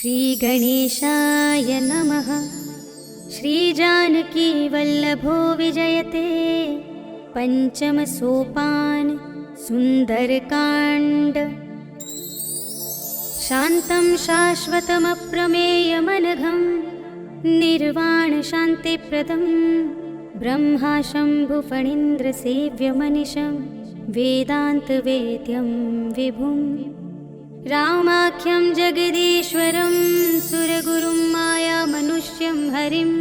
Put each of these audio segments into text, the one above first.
श्रीगणेशाय नमः। श्रीजानकीवल्लभो विजयते पंचम सोपान सुंदरकांड। शान्तं शाश्वतमप्रमेयमनघं निर्वाण शान्तिप्रदं ब्रह्मा शम्भुफणीन्द्रसेव्यमनिशं वेदान्तवेद्यं विभुम्। रामाख्यं जगदीश्वरं सुरगुरुं मायामनुष्यं हरिं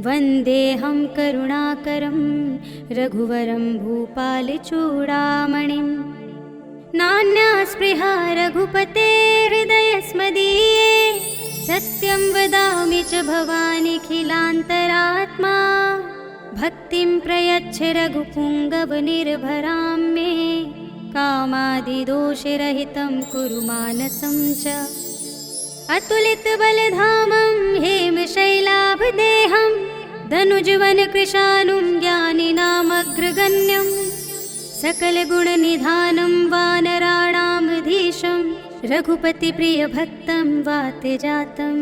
वन्देऽहं करुणाकरं रघुवरं भूपालचूडामणिं। नान्यास्पृहा रघुपते हृदयस्मदीये सत्यं वदामि च भवानिखिलान्तरात्मा। भक्तिं प्रयच्छ रघुपुङ्गवनिर्भरां मे कामादिदोषरहितं कुरु मानसं च। अतुलितबलधामं हेमशैलाभदेहं धनुजवनकृशानुं ज्ञानिनामग्रगण्यं सकलगुणनिधानं वानराणामधीशं रघुपतिप्रियभक्तं वातजातं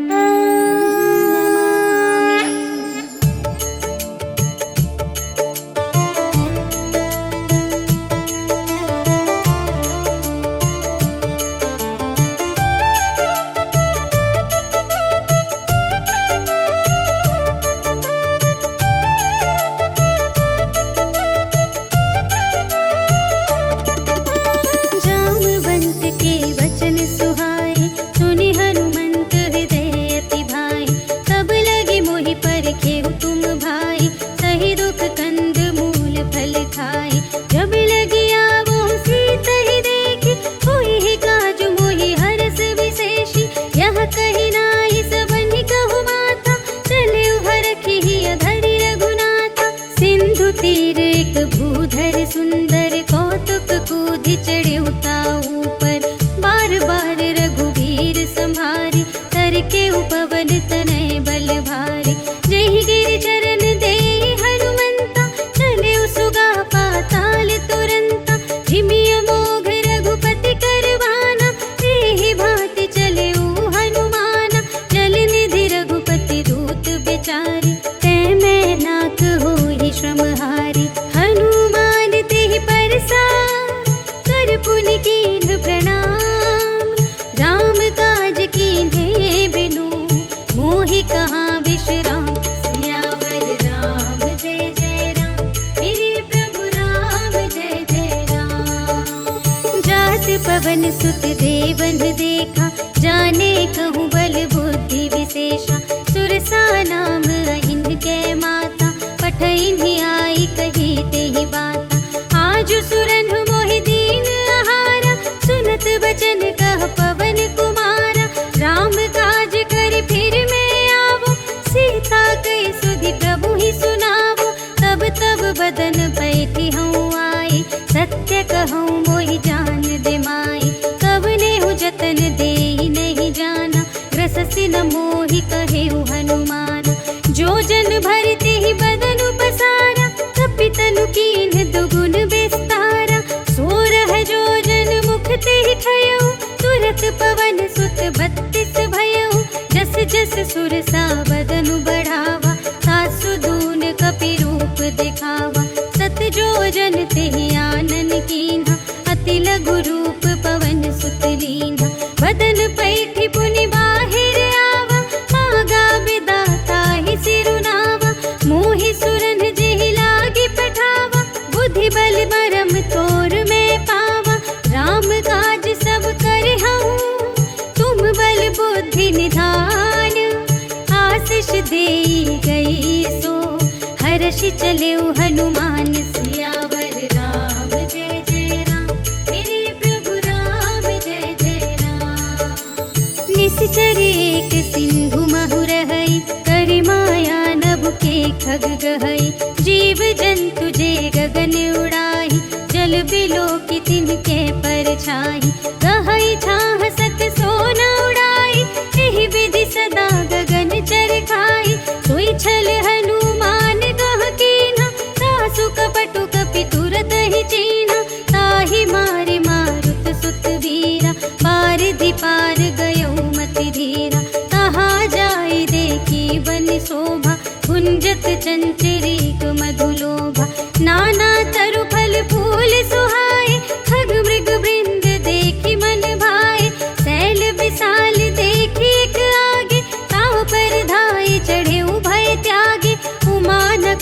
सुत देवन देखा जाने कहूँ बल बुद्धि विशेषा। सुरसा नाम अहिन के माता पठइन आई कही ते ही बाता। आज सुरन मोहि दीन आहारा सुनत बचन कह पवन कुमारा। राम काज कर फिर मैं आवो सीता कई सुधि प्रभु ही सुनावो। तब तब बदन पैठी हूँ आई सत्य कहूँ मोहि जान दे माई। जतन दे नहीं जाना ग्रससि न मोहि कहेउ हनुमान। जो जन भरते ही बदन पसारा कपितनु कीन्ह दुगुन विस्तारा। सोरह जो जन मुख ते ही ठयउ तुरत पवन सुत 32 भयउ। जस जस सुरसा बदनु बढ़ावा सासु दून कपि रूप दिखावा। सत जो जन ते ही आनन कीन्हा अति लघु रूप पवन सुत लीन्हा। बदन पैठी पुनि बाहिर आवा मागा विदाता ही सिरुनावा। मोहि सुरन जेहि लागी पठावा बुद्धि बल बरम तोर में पावा। राम काज सब करहु तुम बल बुद्धि निधान। आशीष देई गई सो हर्षि चलेउ हनुमान। सियावर राम जय जय राम मेरे प्रभु राम जय जय राम। निश्चर एक सिंधु महु रहई करि माया नभ के खग गहई। जीव जंतु जे गगन उड़ाई जल बिलो की तिनके परछाई। गहई छाह सत सोन उड़ाई एहि विधि सदा गगन चरखाई। सोई छल हनुमान गह कीन्हा सासु कपटु कपि तुरत ही चीन्हा। ताहि मारे मारुत सुत वीरा बारिधि पार गयो मति धीरा।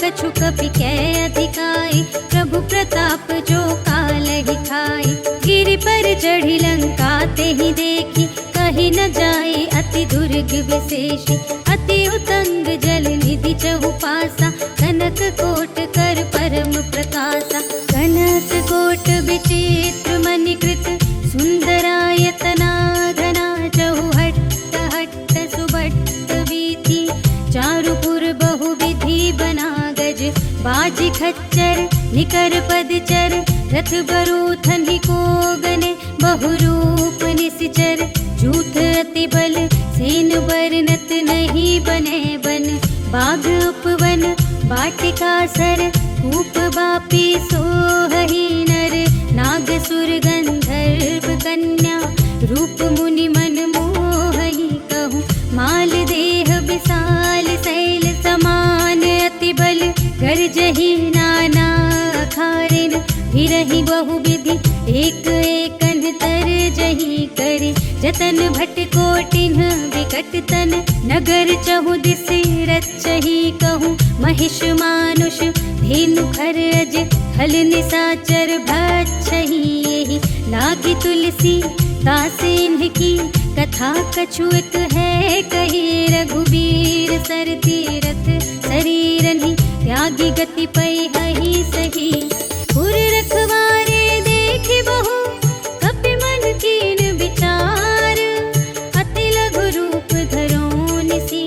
कछु कपि कै अधिकाई, प्रभु प्रताप जो कालहि खाई। गिरि पर चढ़ी लंका तेहि देखी, कही न जाए अति दुर्ग विशेषी। अति उतंग जल निधि चहु पासा, कनक कोट कर परम प्रकाशा। कनक कोट विचित्र मणिकृत, सुंदरायतना घना। चहु हट्ट हट्ट सुबट्ट वीथि, चारुपुर बहुविधि बना गज। बाजी खच्चर निकर पदचर, रथ बरूथन ही को गने। बहुरूप निश्चर झूठ अति बल, सेन बरनत नहीं बने बन। बाग उपवन वाटिका सर, कूप बापी सोहहि नर। नाग सुर गंधर्व कन्या, रूप मुनि मन मोहहि कहूँ। माल देह विशाल शैल समान, अति बल गर्जहि नाना अखारिन। फिरहि बहुविधि एक एकन तरजहि करि। जतन भट कोटिन विकट तन, नगर चहु दिस रचहि कहूँ। महिष मानुष धेनु खर अज, हल निशाचर भक्षहि एहि। लागी तुलसी दासिन की, कथा कछु एक है कही। रघुबीर सर तीरथ शरीरहि, त्यागी गति पैहि सही। पुर रखवारे देखि बहु, कपि मन कीन विचार। अति लघु रूप धरो निसी,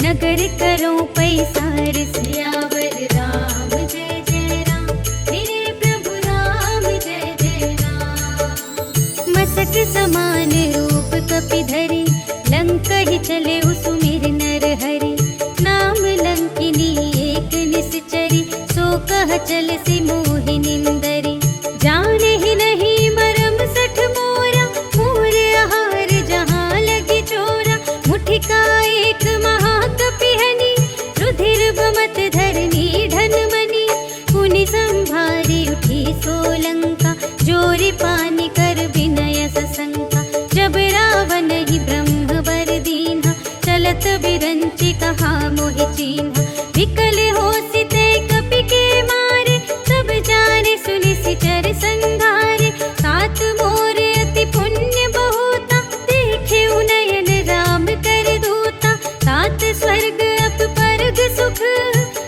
नगर करो पैसार। सियावर राम जय जय राम, मेरे प्रभु राम जय जय राम। मसक समान रूप कपि धरि, लंकहि चले सुमिर नर हरि। नाम लंकिनी एक निश्चरी, सो कह चल सी मोहि निंदरी। जाने ही नहीं मरम सठ मोरा, मोर आहार जहाँ लगी चोरा। मुठिका एक महाकपिहनि, रुधिर बमत धरनी धन मनी। पुनि संभारी उठी सोलंका, जोरी पानी कर विनय सशंका। जब रावण ही ब्रह्म बर दीन्हा, चलत बिरंचि कहा मोहि चीन्हा। विकल होसि ते कपि के मारे, सब जाने सुनि सिचर संघारे। तात मोर अति पुण्य बहुता, देखे नयन राम कर दूता। तात स्वर्ग अप परग सुख,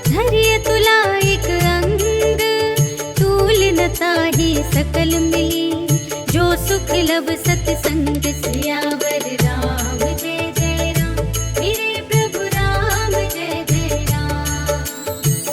धरिय तुलाइक अंग। तूल न ताहि सकल मिली, जो सुख लब सतसंग। सियावर राम जय जय राम, मेरे प्रभु राम जय जय राम।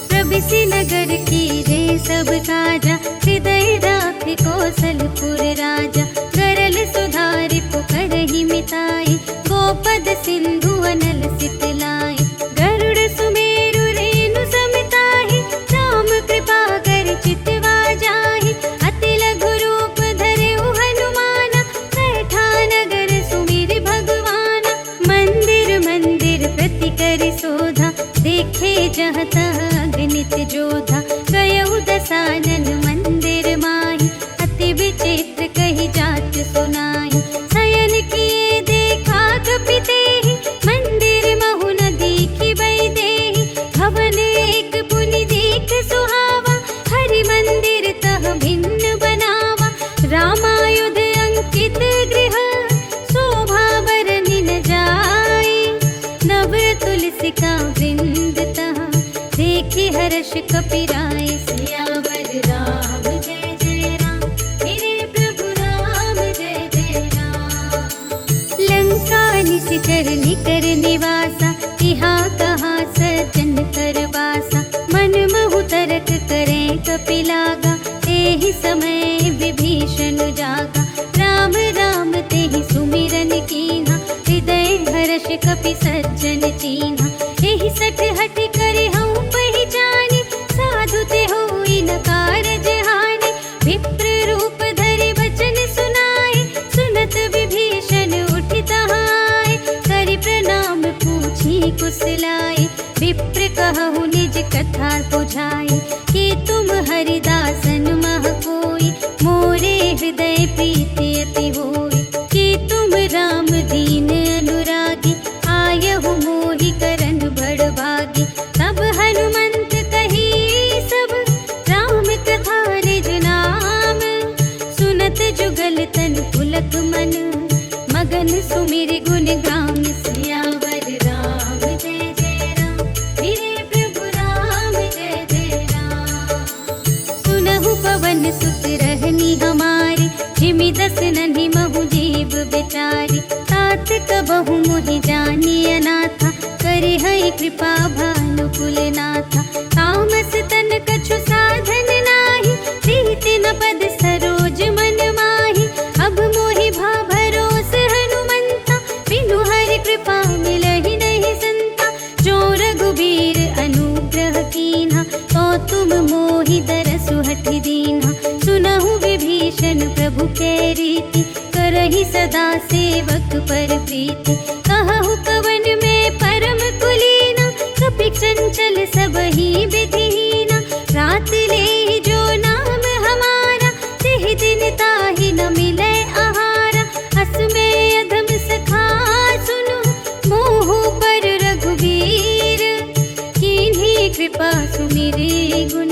प्रभिसि नगर की रे सब काजा, हृदय राखि कौशलपुर राजा। गरल सुधारि पुकारहि मिताई, गोपद सिंधु अनल सितलाई। गरुड़ सुमेरु रेणु समिताहि, राम कृपा कर चितवा जाहि। अति लघु रूप धरेउ हनुमाना, बैठा नगर सुमिर भगवाना। मंदिर मंदिर प्रति करि शोधा, देखे जहाँ तहाँ अगणित जोधा। गयउ दसानन मंदिर माहि, अति विचित्र कही जात सुनाई। शयन किए देखा कपि तेहि, मंदिर महु न दीखि वैदेहि। भवन एक पुनि दीख सुहावा, हरि मंदिर तह भिन्न बनावा। रामायुध अंकित गृह, शोभा बरनि न जाई। नव तुलसिका वृंद तहाँ, देखि हर्ष कपि राय। सियावर राम जय जय राम, मेरे प्रभु राम जय जय राम। लंका निश्चर निकर निवासा, तिहाँ कहाँ सज्जन कर बासा। मन महु तरक करें कपि लागा, तेहि समय विभीषण जागा। राम राम तेहि सुमिरन कीन्हा, हृदय हर्ष कपि सज्जन चीन्हा। एहि सठ हठ करे हऊँ पहिचानी, साधु ते होई न कारज हानि। विप्र रूप धरि वचन सुनाए, सुनत विभीषण उठि तहाय। करि प्रणाम पूछी कुशलाए, विप्र कहु निज कथा बुझाई। कि तुम हरिदासन मह कोई, मोरे हृदय प्रीति अति होई। कि तुम राम दीन अनुरागी, आयहु मोहि करन बड़ भागी। तब हनुमंत कहे बस नन्ही महु जीव बेचारी। तात कबहु मोहि जानी अनाथा, करे हई कृपा भानुकुल नाथा। तामस तन कछु साधन नाही, प्रीति न पद सरोज मन माही। अब मोहि भा भरोस हनुमंता, बिनु हरि कृपा मिलहि नहीं संता। जो रघुबीर अनुग्रह कीन्हा, तो तुम मोहि दरसु हठि दीन्हा। सुनहु विभीषण प्रभु के रीति, करहि सदा सेवक पर प्रीति। कहहु कवन में परम कुलीना, कपि चंचल सबहि विधिहीना। रात लेहि जो नाम हमारा, तिहि दिन ताहि न मिलै आहारा। अस में अधम सखा सुनु, मोहु पर रघुबीर। कीन्ही कृपा सुमिरि गुण,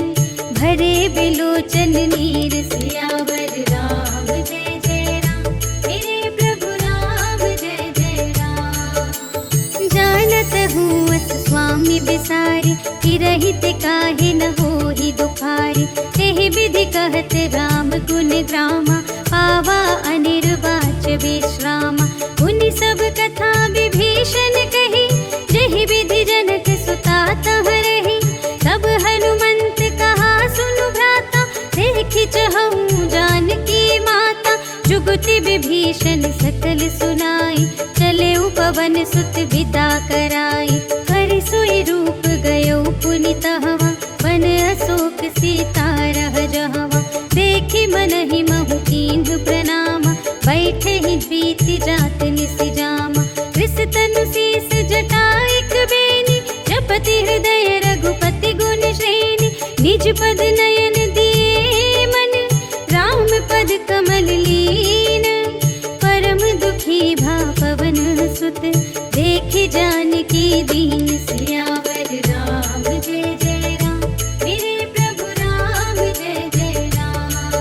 भरे बिलोचन नीर। सियावर राम जय जय राम, मेरे प्रभु राम जय जय राम। जानत हूँ अस स्वामी बिसारी, फिरहित काहे न होहि दुखारी। एहि विधि कहत राम गुण ग्रामा, पावा अनिर्वाच विश्रामा। उनि सब कथा विभीषण कही, जहि विधि जनक सुता तह रही। तब हनुमंत कहा सुनु भ्राता, देखि चहु जानकी माता। जुगति विभीषण सकल सुनाई, चले पवन सुत विदा कराई। हरि सोई रूप गयो पुनि तहवा, बन अशोक सीता रह जहवा। देखि मनहि महु कीन्ह प्रणामा, बैठे ही प्रीति जात निसिजामा। कृष तनु शीस जटाइक बेनी, जपति हृदय रघुपति गुण श्रेणी। निज पद नयन दिए मन, राम पद कमल लीन। परम दुखी भा पवन सुत, देखि जानकी दीन। सियावर राम जय जय राम, मेरे प्रभु राम जय जय राम।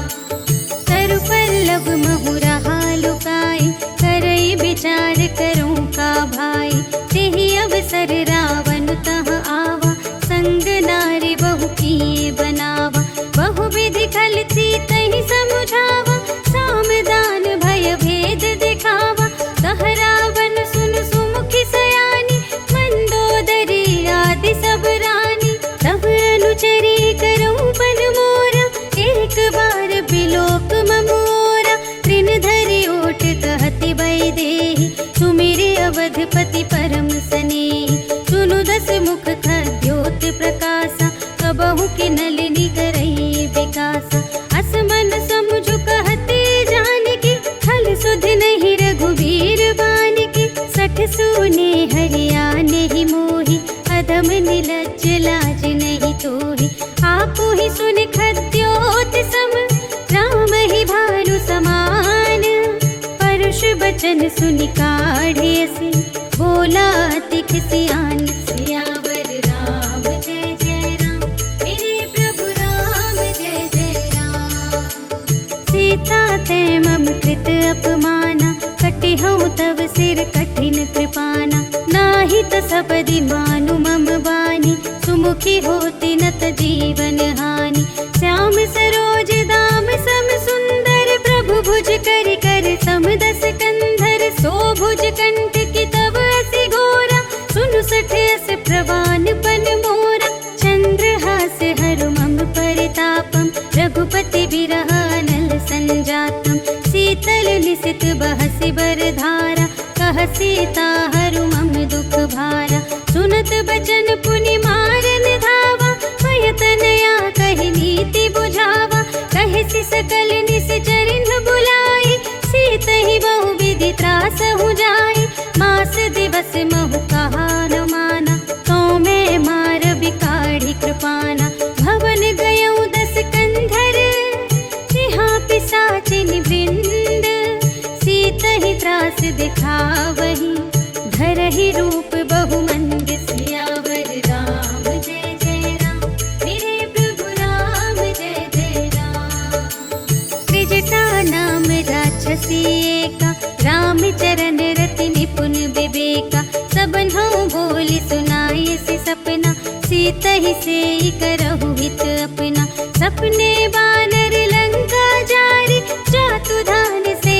तरु पल्लव महु रहा लुकाई, करई विचार करूं का भाई। तेहि अवसर रावण तह आवा, संग नारी बहु किए बनावा। बहु विधि खल तहि समुझावा, सामदान भय भेद दिखावा। कह रावण सुन सुमुखी सयानी, मंदोदरी आदि सब रानी। तब अनुचरी करऊं बन मोरा, एक बार बिलोक ममोरा। तृण धरि ओट कहति वैदेही, सुमिरि अवधपति परम स्नेही। सुनु दस मुख खद्योत प्रकाशा, कबहु कि नलिनी करई विकासा। असमन समुझ कहते जानकी, खल सुध नहीं रघुबीर बानकी। सठ सूने हरिया नहीं मोहि, अधम निलज्ज लाज नहीं तोहि। आपु ही सुन खद्योत सम, राम ही भानु समान। परुष बचन सुनि काढ़े से, बोला अति खिसियान। सियावर राम जय जय राम, मेरे प्रभु राम जय जय राम। सीता ते मम कृत अपमाना, कटिहउँ तव सिर कठिन कृपाना। नाही त सपदि मानु मम बानी, सुमुखी होति न त जीवन हानि। श्याम सरोज दाम सम सुंदर, प्रभु भुज करि कर सम दस कंधर। सो भुज कंठ की तब असी घोरा, सुनु सठ अस प्रवान पन मोरा। चंद्रहास हरु मम परितापम, रघुपति बिरह अनल संजातम। शीतल निसित बहसि बरधारा, कह सीता हरु मम दुख भारा। सुनत बचन पुनि मारन धावा, भयतनया कहि नीति बुझावा। कहसि सकल निश्चरिन बुलाई, सीतहि बहु विधि त्रासहु जाई। मास दिवस महु कहा न माना, तो मैं मार बिकाढ़ी कृपाना। भवन गयऊँ दस कंधर, यहाँ पिशाचिन वृंद। सीतहि त्रास दिखावही, धरहि रूप बहुमंद। सियावर राम जय जय राम, मेरे प्रभु राम जय जय राम। त्रिजटा नाम राक्षसी एका, राम चरण रति निपुण विवेका। सबन्हु बोली सुनाई सि सपना, सीतहि सेई करहु हित अपना। सपने बानर लंका जारी, जातु धान से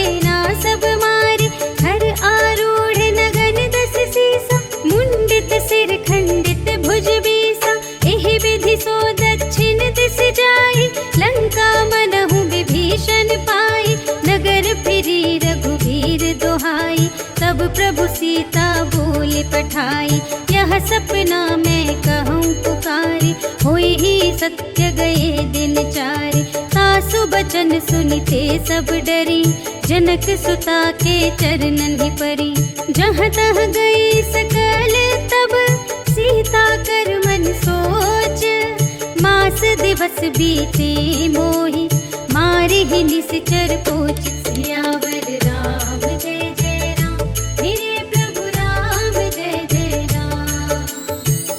पठाई। यह सपना मैं कहूँ पुकारी, होई ही सत्य गए दिन चारे। सासु बचन सुनते सब डरी, जनक सुता के चरणन ही परी। जहाँ तह गई सकल तब सीता कर मन सोच, मास दिवस बीते मोहि मारे ही निश्चर पोच। सियावर राम जय जय राम, मेरे प्रभु राम जय जय राम।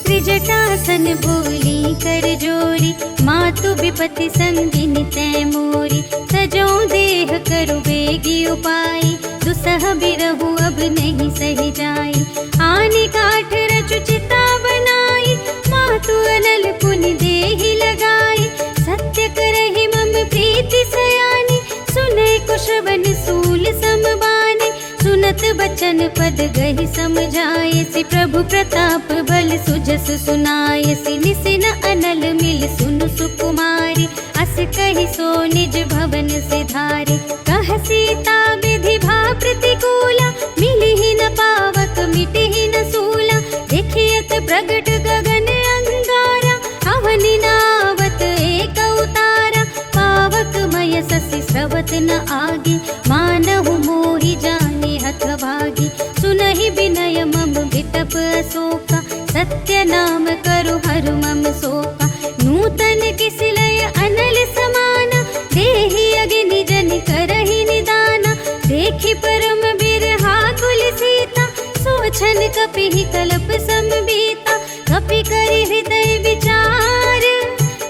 त्रिजटासन बोली कर जोरी, मातु विपति संगिन तै मोरी। सजो देह करु बेगी उपाई, दुसह बिरहु अब नहीं सही जाई। आने काठ रचु चिता बनाई, मातु अनल पुनि देहि लगाई। सत्य करहि मम प्रीति सयानी, सुनै कुशवन सूल समबाने। सुनत बचन पद गहि समझाए, सि प्रभु प्रताप बल सुजस सुनाय। सि निसिन अनल मिल सुनु सुकुमारी, अस कहि सो निज भवन सिधारे। कह सीता विधि भा प्रतिकूला, मिलिहि न पावक मिटिहि न सूला। देखियत प्रगट गगन अंगारा, अवनि नावत एक उतारा। पावक मय ससि स्रवत न आगे, मानहु मोहि जाने हथ भागी। सुनहि विनय मम विटप अशोका, सत्य नाम करु हरु मम शोका। नूतन किसिलय अनल समाना, देहि अग्नि जन करहि निदाना। देखि परम बिरहा कुल सीता, सोचन कपिहि कल्प समबीता। कपि करि हृदय विचार,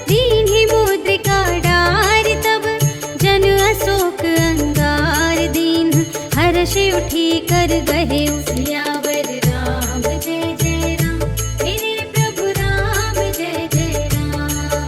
दीन्हि मुद्रिका डार। तब जन अशोक अंगार दीन, हर्षि उठी कर गहे। सियावर राम जय जय राम, मेरे प्रभु राम जय जय राम।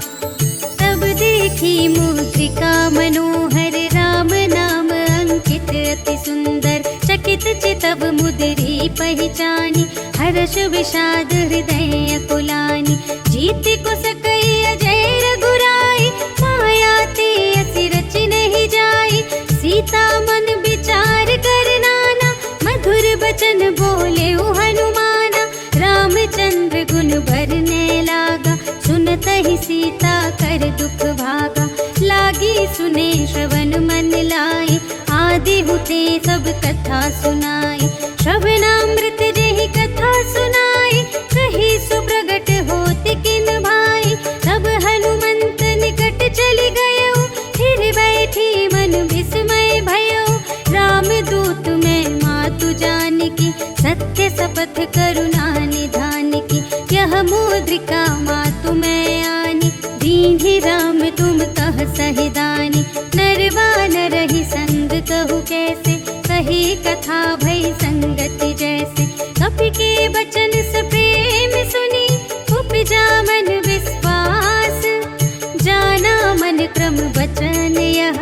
तब देखी मुद्रिका मनोहर, राम नाम अंकित अति सुंदर। चकित चितव मुद्री पहचानी, हर्ष विषाद हृदय अकुलानी। जीति को सकई अजय रघुराई, माया ते असि रचि नहीं जाई। सीता मन विचार कर नाना, मधुर बचन बोले हनुमाना। रामचंद्र गुण भरने लागा, सुनत ही सीता कर दुख भागा। लागी सुने श्रवण मन लाई, आदि हुते सब कथा सुनाई। श्रवणामृत जेहि कथा सुनाई, कही सुप्रगट होत किन भाई। तब हनुमंत निकट चली गयो, फिर बैठी मन विस्मय भयो। राम दूत मैं मातु जानकी, सत्य शपथ करुणा निधान की। यह मुद्रिका मातु मैं आनी, दीन्हि राम तुम कह सहिदानी। नरवा नरहि संग कहु कैसे, कही कथा भई संगति जैसे। कपि के बचन सप्रेम सुनी, उपजा मन विश्वास। जाना मन क्रम बचन यह,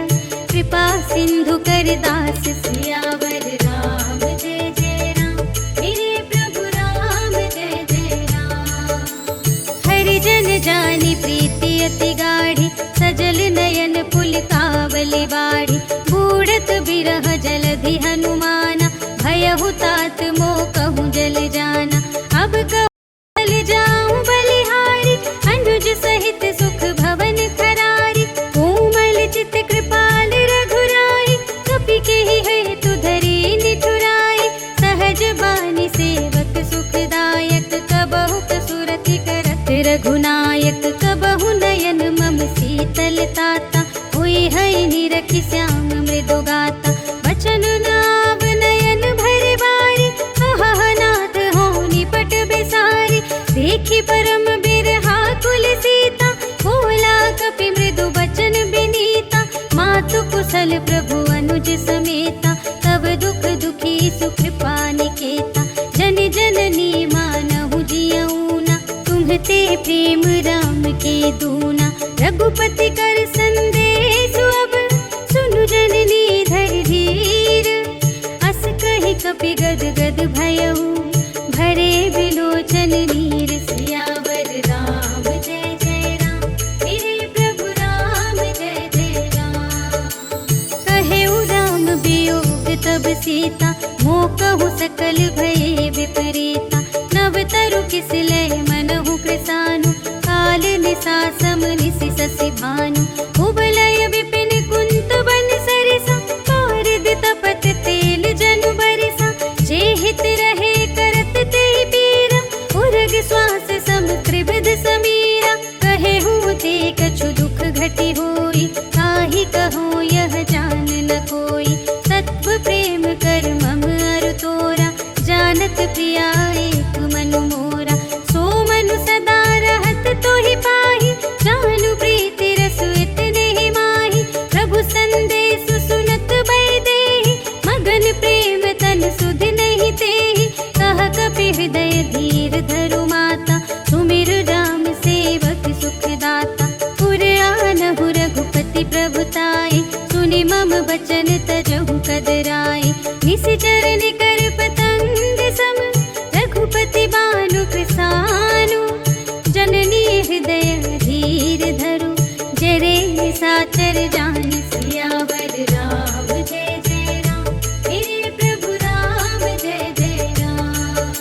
कृपा सिंधु कर दास। सियावर राम जय जय राम, मेरे प्रभु राम जय जय राम। हरिजन जानी प्रीति अति गाढ़ी, सजल नयन पुलकावली बाढ़ी। बूढ़त बिरह जलधि हनुमाना, भयहु तात मोह कहूँ जल जाना। अब कहूँ चल जाऊँ बलिहारी, अनुज सहित सुख भवन खरारी। कोमल चित कृपाल रघुराई, कपि केहि हेतु धरि निठुराई। सहज बानी सेवक सुखदायक, कबहु कसुरति करत रघुनायक। कबहु नयन मम शीतल ताता, हुई है निरखि श्याम मृदु गाता। बचन नाव नयन भर बारी, अहह नाथ हो निपट बेसारी। देखी परम बिरहा कुल सीता, बोला कपि मृदु बचन बिनीता। मातु कुशल प्रभु अनुज समेता, तब दुख दुखी सुकृपा निकेता। जन जननी मानहु जियऊना, तुम्हते प्रेम राम के दूना। रघुपति कर संदेश अब, सुनु जननी धर धीर। अस कहि कपि गद गद भयहु, भरे बिलोचन नीर। सियावर राम जय जय राम, मेरे प्रभु राम जय जय राम। कहेउ राम वियोग तब सीता, मोह कहु सकल भये विपरीता। किसले मनहु कृसानु, काल निसा सम निसि ससि भानु, उबलय विपिन कुंत बन सरिसा, पारिद तपत तेल जनु बरिसा, जे हित रहे करत ते पीरा, उरग श्वास सम त्रिविध समीरा, कहे हूँ ते कछु दुख घटी होई, काहि कहो यह जान न कोई, तत्व प्रेम कर मम अरु तोरा, जानत प्रिया एक मनु मोरा, सो मनु सदा रहत तोहि पाहि, जानु प्रीति रसु इतने ही माहि, प्रभु संदेश सुनत बै देहि, मगन प्रेम तन सुध नहीं तेहि, कह कपि हृदय धीर धरु माता, सुमिर राम सेवक सुख दाता, पुर आनहु रघुपति प्रभुताई, सुनि मम बचन तजहु कदराई, निसिचर निकर पतंग सम, रघुपति बानु कृसानु, जननी हृदय धीर धरु, जरे साचर जान सियावर राम जय जय राम, मेरे प्रभु राम जय जय राम।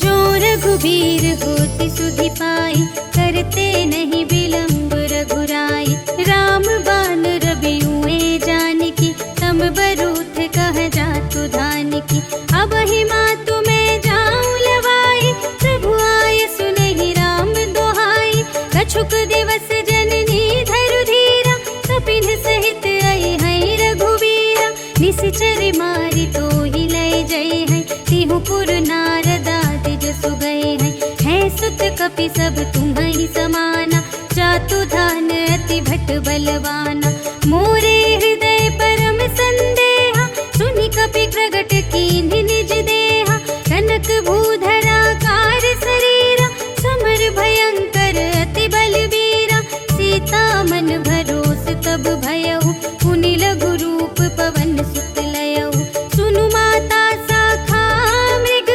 जो रघुबीर होति सुधि पाई, करते नहीं विलंब रघुराई, राम बान रबियुए जानकी, तम बरूथ कह जातु धानकी, अब ही मातु मैं जाऊं लवाई, प्रभु आय सुनहि राम दोहाई, कछुक दिवस जननी धरु धीरा, कपिन सहित आई है रघुवीरा, निसिचर मारि तोहि लय जय है, तिहु पुर नारद आदि जसु गए है सुत कपि सब तुम्हि समाना, जातु धान अति भट बलवाना, मोरे हृदय परम संदेहा, सुनि कपि प्रगट कीन्हि निज देहा, कनक भूधरा कार शरीरा, समर भयंकर अति बलवीरा, सीता मन भरोस तब भयउ, पुनि लघु रूप पवन सुत लयउ, सुनु माता साखा मृग,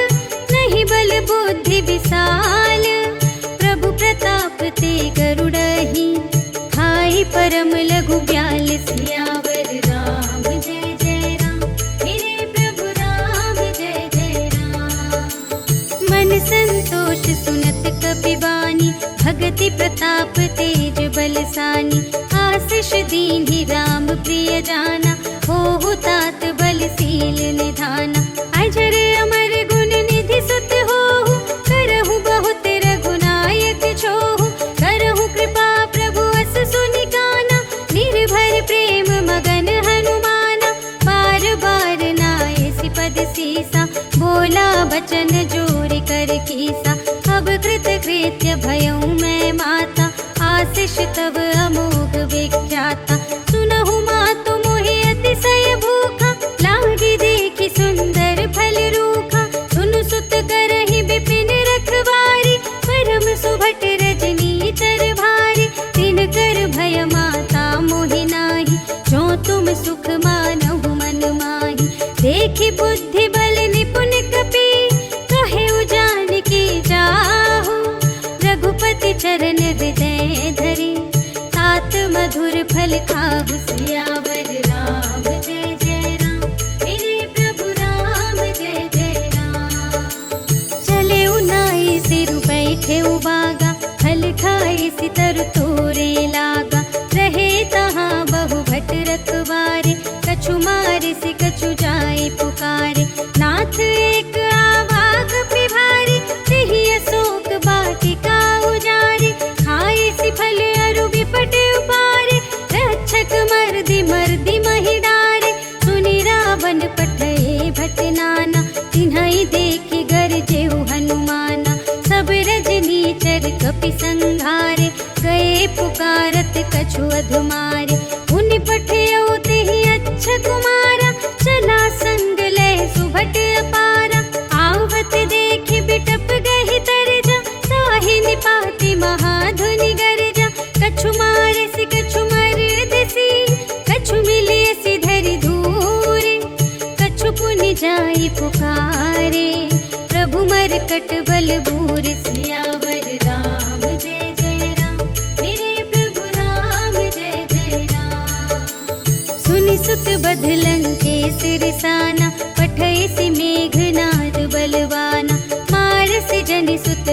नहीं बल बुद्धि विशाल, प्रभु प्रताप ते गरुड़हि, खाई परम लघु ब्याल, सियावर राम जय जय राम, मेरे प्रभु राम जय जय राम। मन संतोष सुनत कपि बानी, भगति प्रताप तेज बलसानी, आशीष दीन्हि राम प्रिय जाना, होहु तात बलशील निधाना, अजर अमर गुण निधि सुत होहु, करहु बहुत रघुनायक छोहु, करहु कृपा प्रभु अस सुनि काना, निर्भर प्रेम मगन हनुमाना, बार बार नाय सिपद सीसा, बोला बचन जोरि कर कीसा, अब कृत कृत्य भयउ मैं माता, आशीष तब अमोघ विख्याता, सुनहु मातु मोहि अतिशय भूखा, लागी देखि सुंदर फल रूखा, सुनु सुत करहि विपिन रखवारी, परम सुभट रजनी चर भारी, तिन कर भय माता मोहि नाही, जो तुम सुख मानहु मन माही, देखि बुद्धि बल निपुण कपि, कहे जानकी जाहु, रघुपति चरण हृदय धरि, तात मधुर फल खाहु, सियावर राम जय जय राम, मेरे प्रभु राम जय जय राम। चले उनाई सिरु बैठे उबागा, फल खाए सितर तोरे लागा, रहे तहाँ बहु भट रखवारे, कछु मारे से कछु जाए पुकारे, नाथ एक आवाग पिभारी, तेहि अशोक वाटिका उजारी, खाए सि फल अरु विपट उपारे, रक्षक मर्दि मर्दि महि डारे, सुनि रावण पठए भट नाना, तिन्हइ देखि गरजेहु हनुमाना, सब रजनी चर कपि संघारे, गए पुकारत कछु अधुमारे, उनि पठयउ तेहि अच्छा कुमारा, चला संग लय सुभट अपारा, आवत देखि बिटप गहि तरजा, ताहि निपाति महाधुनि गरजा, कछु मारे सि कछु मरदसी, कछु मिलिय सि धरि धूरे, कछु पुनि जाई पुकारे, प्रभु मरकट बल बूर, सियावर राम जय जय राम, मेरे प्रभु राम जय जय राम। सुनि सुत बधलंकेश रिसाना, पठय सि मेघनाद बलवाना, मार सि जनि सुत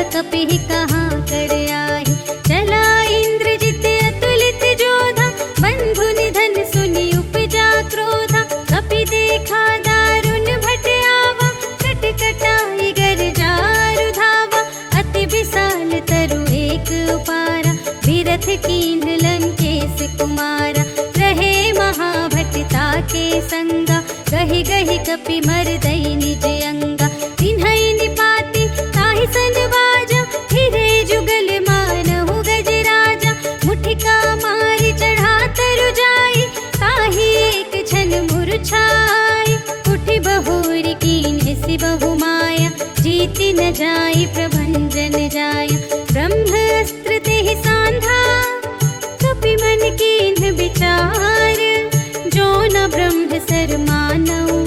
कपि कहाँ कर आए। चला इंद्रजित अतुलित जोधा, बंधु निधन सुनि उपजा क्रोधा। कपि देखा दारुण भट आवा, कट कटाई गर्जा रुधावा। अति विशाल तरु एक उपारा, विरथ कीन लंकेश कुमारा। रहे महाभटता के संगा, गहि गहि कपि मरदई निज अंगा। तिन्हई निपाति ताहि सन बाजा, फिरे जुगल मानहु गजराजा। मुठिका मारि चढ़ा तरु जाई, ताहि एक क्षण मूर्छाई। उठि बहुरी कीन्ह सि बहु माया, जीति न जाई प्रभंजन जाया। ब्रह्म अस्त्र तेहि सांधा, कपि मन कीन्ह विचार। जो न ब्रह्म सर मानऊ,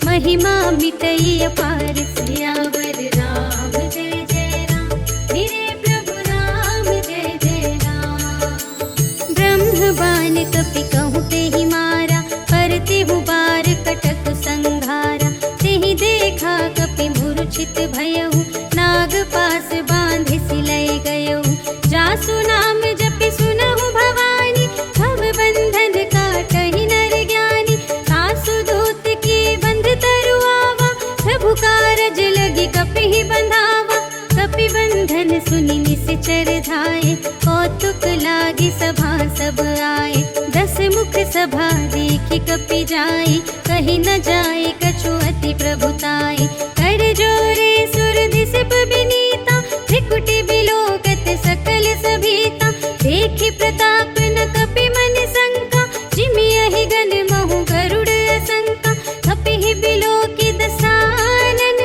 महिमा मिटई अपार। सियावर राम जय जय राम, मेरे प्रभु राम जय जय राम। ब्रह्म बाण कपि कहूँ तेहि मारा, परतिहु बार कटक संघारा। तेहि देखा कपि मूर्छित भयहु, नाग पास बांधि सिलय गयहु। जासु नाम जपि सुनहु भवानी, भव बंधन काटहि नर ज्ञानी। तासु दूत की बंध तरु आवा, प्रभु कारज लगी कपि बंधावा। कपि बंधन सुनि निश्चर धाये, कौतुक लागी सभा सब आए। 10 मुख सभा देखि कपि जाई, कहि न जाए कछु अति प्रभुताई। कर जोरे सुर दिसप बिनीता, त्रिकुटि बिलोकत सकल सभीता। देखि प्रताप न कपि मन शंका, जिमियहि गल महु गरुड़ असंका। कपिहि बिलोकि दसानन,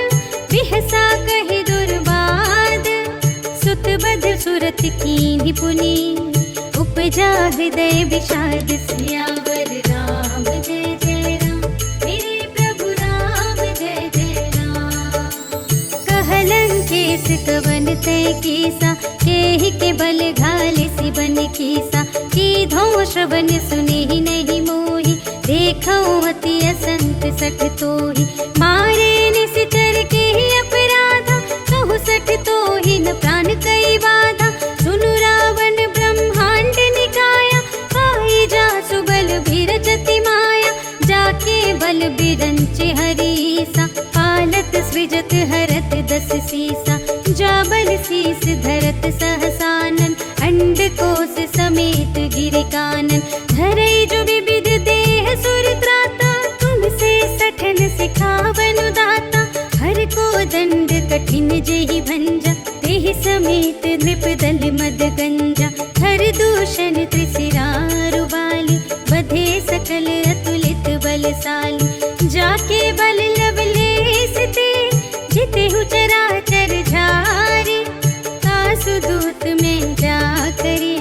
बिहसा कहि दुर्बाद। सुत बध सुरत कीन्हि पुनि, उपजा हृदय विषाद। सियावर राम जय जय राम, मेरे प्रभु राम जय जय राम। कहलंकेश कवन तय कीसा, केहि के बल घाले सि बन कीसा। कीधो श्रवण सुनेहि नहीं मोहि, देखौ अति असंत सठ तोहि। मारे निश्चर केहि अपराधा, कहु सठ तोहि न प्राण कई बाधा। सुनु रावण ब्रह्मांड निकाया, पाई जासु बल बिरचति माया। जाके बल बिरंचि हरीसा, पालत सृजत हरत 10 सीसा। जाबल शीस धरत सहसानन, अंड कोश समेत गिरि कानन। धरई जो विविध देह सुर त्राता, तुमसे सठन सिखावनु दाता। हर को दंड कठिन जेहि भंजा, तेहि समेत नृप दल मद गंजा। हर दूषण त्रिशिरारु बाली, बधे सकल अतुलित बलशाली। जाके बल लवलेश ते, जितेहु चराचर झारे। तासु दूत में जा करे,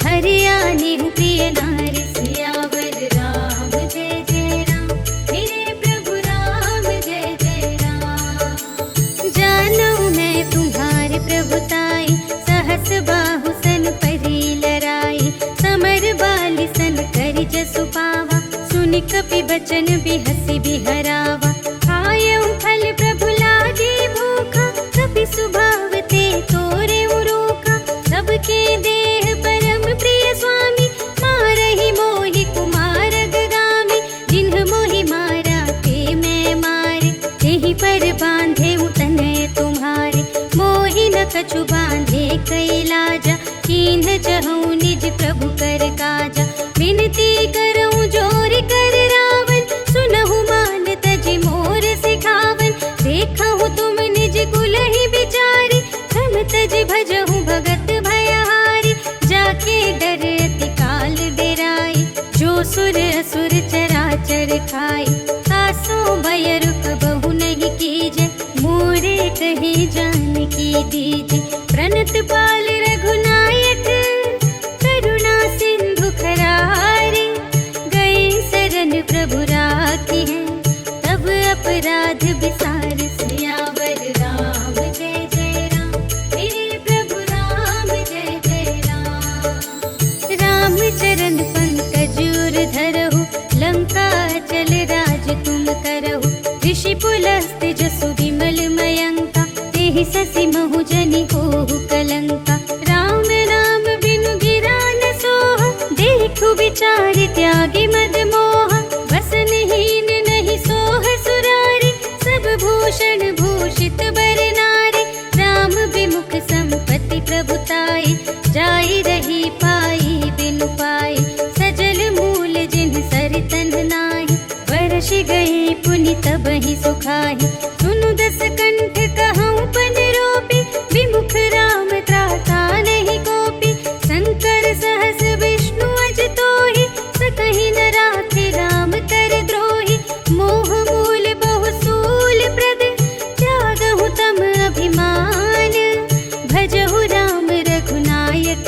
हरियाणेहु प्रिय नारी। सियावर राम जय जय राम, मेरे प्रभु राम जय जय राम। जानऊ मैं तुम्हारे प्रभुताई, सहस बाहु सन परी लराई। समर बाली सन करि जसु पावा, सुनि कपि बचन बिहसि बिहरावा। खायऊ फल प्रभु लागे भूखा, कपि सुभाव ते तोरे उरोखा। सबके देह परम प्रिय स्वामी, मारहि मोहि कुमार गगामी। जिन्ह मोहि मारा ते मैं मारे, तेहि पर बांधे तनय तुम्हारे। मोहि न कछु बांधे कैलाजा, कीन्ह चहु निज प्रभु कर काजा। विनती करऊँ जोर कर रावण, सुनहु मान तजि मोर सिखावन। देखहु तुम निज कुलहि बिचारी, हम तजि भजहु भगत भयहारी। जाके डर अति काल डेराई, जो सुर असुर चराचर खाई। तासो भय रुक बहु नहीं कीजे, मोरे कहे जानकी दीजे। प्रणत पाल रघुनायक, करुणा सिंधु खरारे। गए शरण प्रभु राखी है, तब अपराध विसार। सियावर राम जय जय राम, मेरे प्रभु राम जय जय राम। राम चरण पंकज उर धरहु, लंका चल राज तुम करहु। ऋषि पुलस्त्य जसु विमल मयंका, ते देहि ससि महु जनि होहु कलंका। राम नाम बिनु गिरा न सोहा, देखु विचारि त्यागी मद मोहा। वसनहीन नहीं सोह सुरारी, सब भूषण भूषित बर नारी। राम विमुख संपत्ति प्रभुताई, जाई रही पाई बिनु पाई। सजल मूल जिन सर तन नाहि, वर्ष गए पुनि तबहि सुखाहि। सुनु दस कंठ कहऊँ पन रोपी, विमुख राम त्राता नहीं कोपी। शंकर सहस विष्णु अज तोहि, सकहि न राखि राम कर द्रोही। मोह मूल बहु सूल प्रद, त्यागहु तम अभिमान। भजहु राम रघुनायक,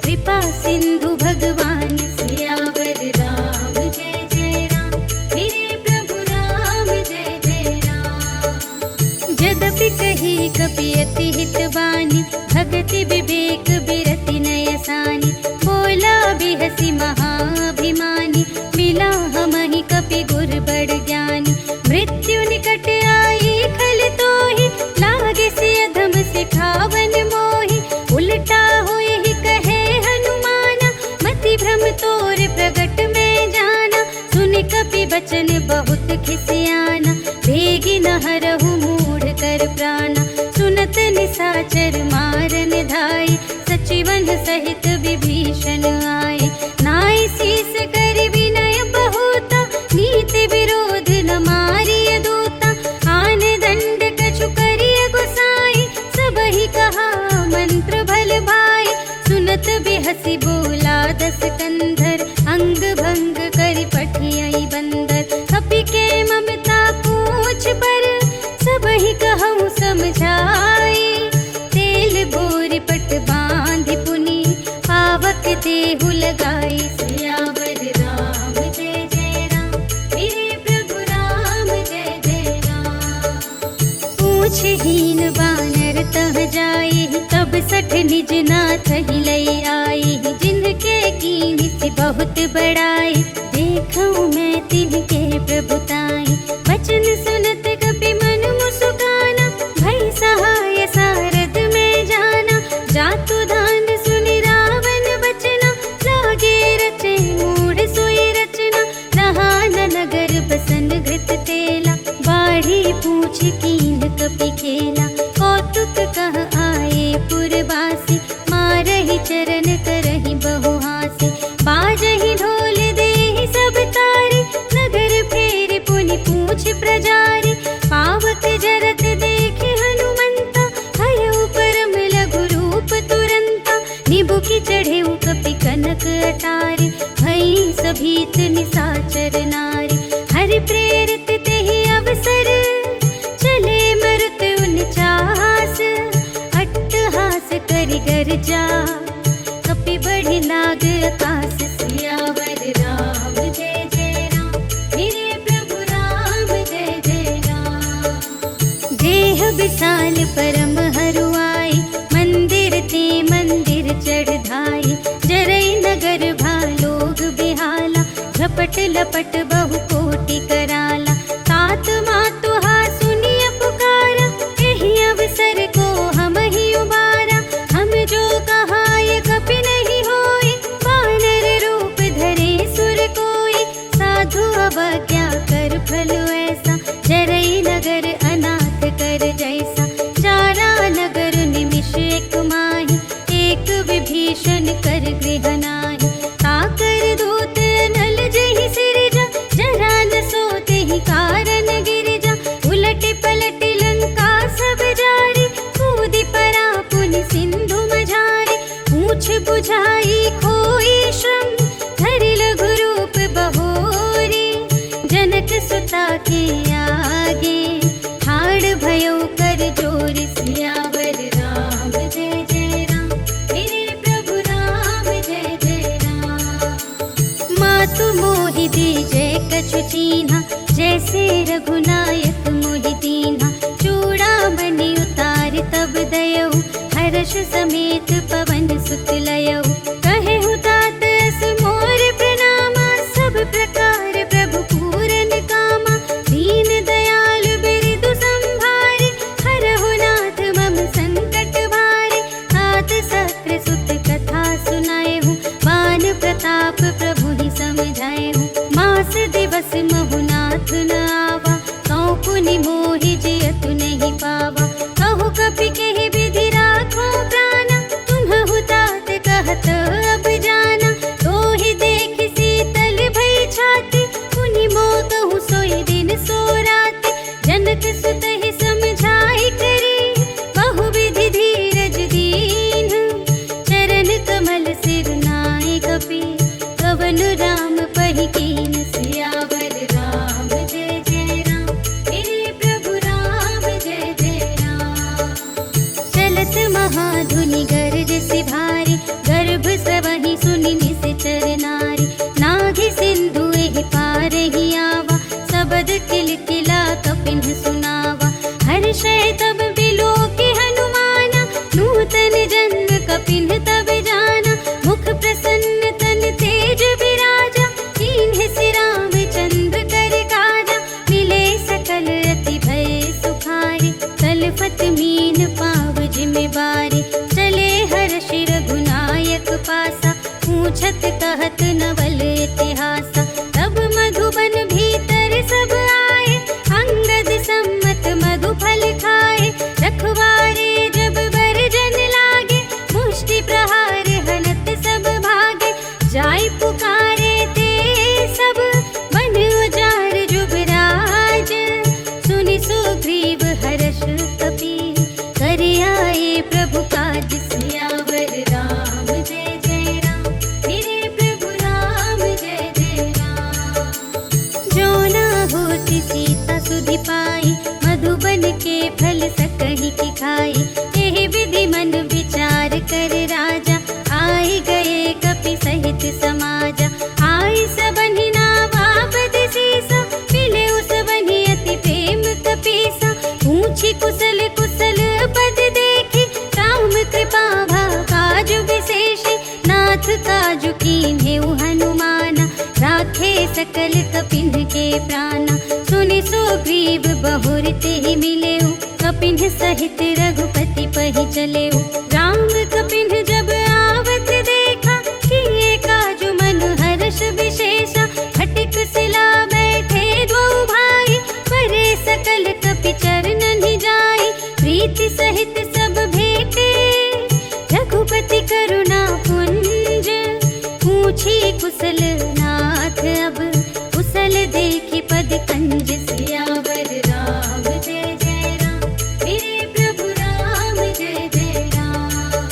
कृपा सिंधु भगवान। सियावर राम जय जय राम, मेरे प्रभु राम जय जय राम। यद्यपि कही कपि अति हित बानी, भगति विवेक बिरति नय सानी। बोला बिहसी महाभिमानी, मिला हमहि कपि गुर बड़ ज्ञानी। मृत्यु निकट आई खल तोहि, लागे सिय अधम सिखावन मोहि। उलटा होए ही कहे हनुमाना, मति भ्रम तोर प्रगट में जाना। सुन कपि बचन बहुत खिसियाना, भेगी न हरहु मूढ़ कर प्राणा। सुनत निसाचर मारन धाई, सचिवन सहित विभीषण आए। नाई शीस कर विनय बहुता, नीति विरोध न मारिय दूता। आन दंड कछु करिय गोसाई, सबहि कहा मंत्र भल भाई। सुनत बिहसी बोला दस कंधर, अंग भंग करि पठियहि बंदर। कपि के ममता पूछ पर, सबहि कहऊँ समझाई। तेल बोरि पट बांधि पुनि, पावक देहु लगाई। सियावर राम जय जय राम, मेरे प्रभु राम जय जय राम। पूछहीन बानर तह जाई, तब सठ निज नाथ ही लई आई। जिनके कीन्हि से बहुत बड़ाई, देखऊँ मैं तिनके प्रभुताई। वचन सुनत कपि मन मुस्काना, भई सहाय सारद में जाना। जातु दान सुनि रावण बचना, लागे रचे मूढ़ सोई रचना। रहा न नगर बसन घृत तेला, बाढ़ी पूछ कीन कपि खेला। कौतुक कह आए पुरवासी, मारहि चरण करहि बहु हासी। बाजहि ढोल देहि सब तारी, नगर फेरि पुनि पूछ प्रजारी। पावक जरत देखे हनुमंता, भयउ परम लघु रूप तुरंता। निबुखि चढ़ेउ कपि कनक अटारी, भई सभीत निसाचर नारी। हरि प्रेरित तेहि अवसर, चले मरुत उनचास। अट्टहास करि गर्जा, कपि बढ़ि लाग आकाश। सियावर राम जय जय राम, मेरे प्रभु राम जय जय राम। देह विशाल परम हरुआई, मंदिर ते मंदिर चढ़ धाई। जरई नगर भालोग बिहाला, झपट लपट बहु कोटि कराला। तात मातु हा सुनिय पुकारा, एहि अवसर को हमहि उबारा। हम जो कहाय कपि नहीं होई, वानर रूप धरे सुर कोई। साधु अवज्ञा कर फल ऐसा, जरई नगर अनाथ कर जैसा। जारा नगर निमिष एक माहि, एक विभीषण कर गृह नाहि। ताकर दूत नल जहि सिरजा, जरा न सोते ही कारण गिरिजा। उलट पलट लंका सब जारी, कूदि परा पुनि सिंधु मझारी। पूछ बुझाई खोई श्रम, धरि लघु रूप बहोरी। जनक सुता के आगे, ठाड़ भयउ कर जोर। सियावर राम जय जय राम, मेरे प्रभु राम मुनि मोहि जियतु नहीं पावा। कहु कपि केहि विधि राखो प्राणा, तुम्हु तात कहत अब जाना। तोहि देखि शीतल भई छाति, मुनि मोह कहु सोई दिन सो राति। जनक सुत ही समझाई करी, बहु विधि धीरज दीन। चरण कमल सिर नाय कपि, कवन राम पहि कीन। सियावर राम जय जय राम, मेरे प्रभु राम जय जय राम। चलत महाधुनि गरजसि भारी, गर्भ सबहि सुनि निश्चर नारी। नाघि सिंधु एहि पार ही आवा, सबद किलकिला कपिन्ह सुनावा। हर्षै तब बिलोकि हनुमाना, नूतन जन्म कपिन्ह तब जाना। मुख प्रसन्न तन तेज विराजा, कीन्ह सि रामचंद्र कर काजा। मिले सकल अति भय सुखारे, तलफत मीन पाव जिमिबारे। चले हर्षि रघुनायक पासा, पूछत कहत नवल इतिहासा। तब मधुबन भीतर सब आए, अंगद सम्मत मधु फल खाए। रखवारे जब बरजन लागे, मुष्टि प्रहार हनत सब भागे। जाय पुकारे ते सब, बन उजाड़ जुबराज। सुनि सुग्रीव हर्ष कपि, कर आए प्रभु काज। सियावर राम जय जय राम, मेरे प्रभु राम जय जय राम। जो न होति सीता सुधि पाई, मधुबन के फल सकहि की खाई। एहि विधि मन विचार कर राजा, आई गए कपि सहित समाजा। आई सबनि नावा पद सीसा, मिले उस बनि अति प्रेम कपीसा। पूछी कुशल कुशल पद देखी, राम कृपा भा काजु विशेषी। नाथ काजु कीन्हेउ हनुमाना, राखे सकल कपिन्ह के प्राणा। सुनि सुग्रीव बहुर तेहि मिलेउ, कपिन्ह सहित रघुपति पहि चलेउ। राम कपिन्ह जब आवत देखा, किए काजु मन हर्ष विशेषा। फटिक सिला बैठे दो भाई, परे सकल कपि चरणनि जाई। प्रीति सहित सब भेटे, रघुपति करुणा पुंज। पूछी कुशल नाथ अब, कुशल देखि पद कंज। सियावर राम जय जय राम, मेरे प्रभु राम जय जय राम।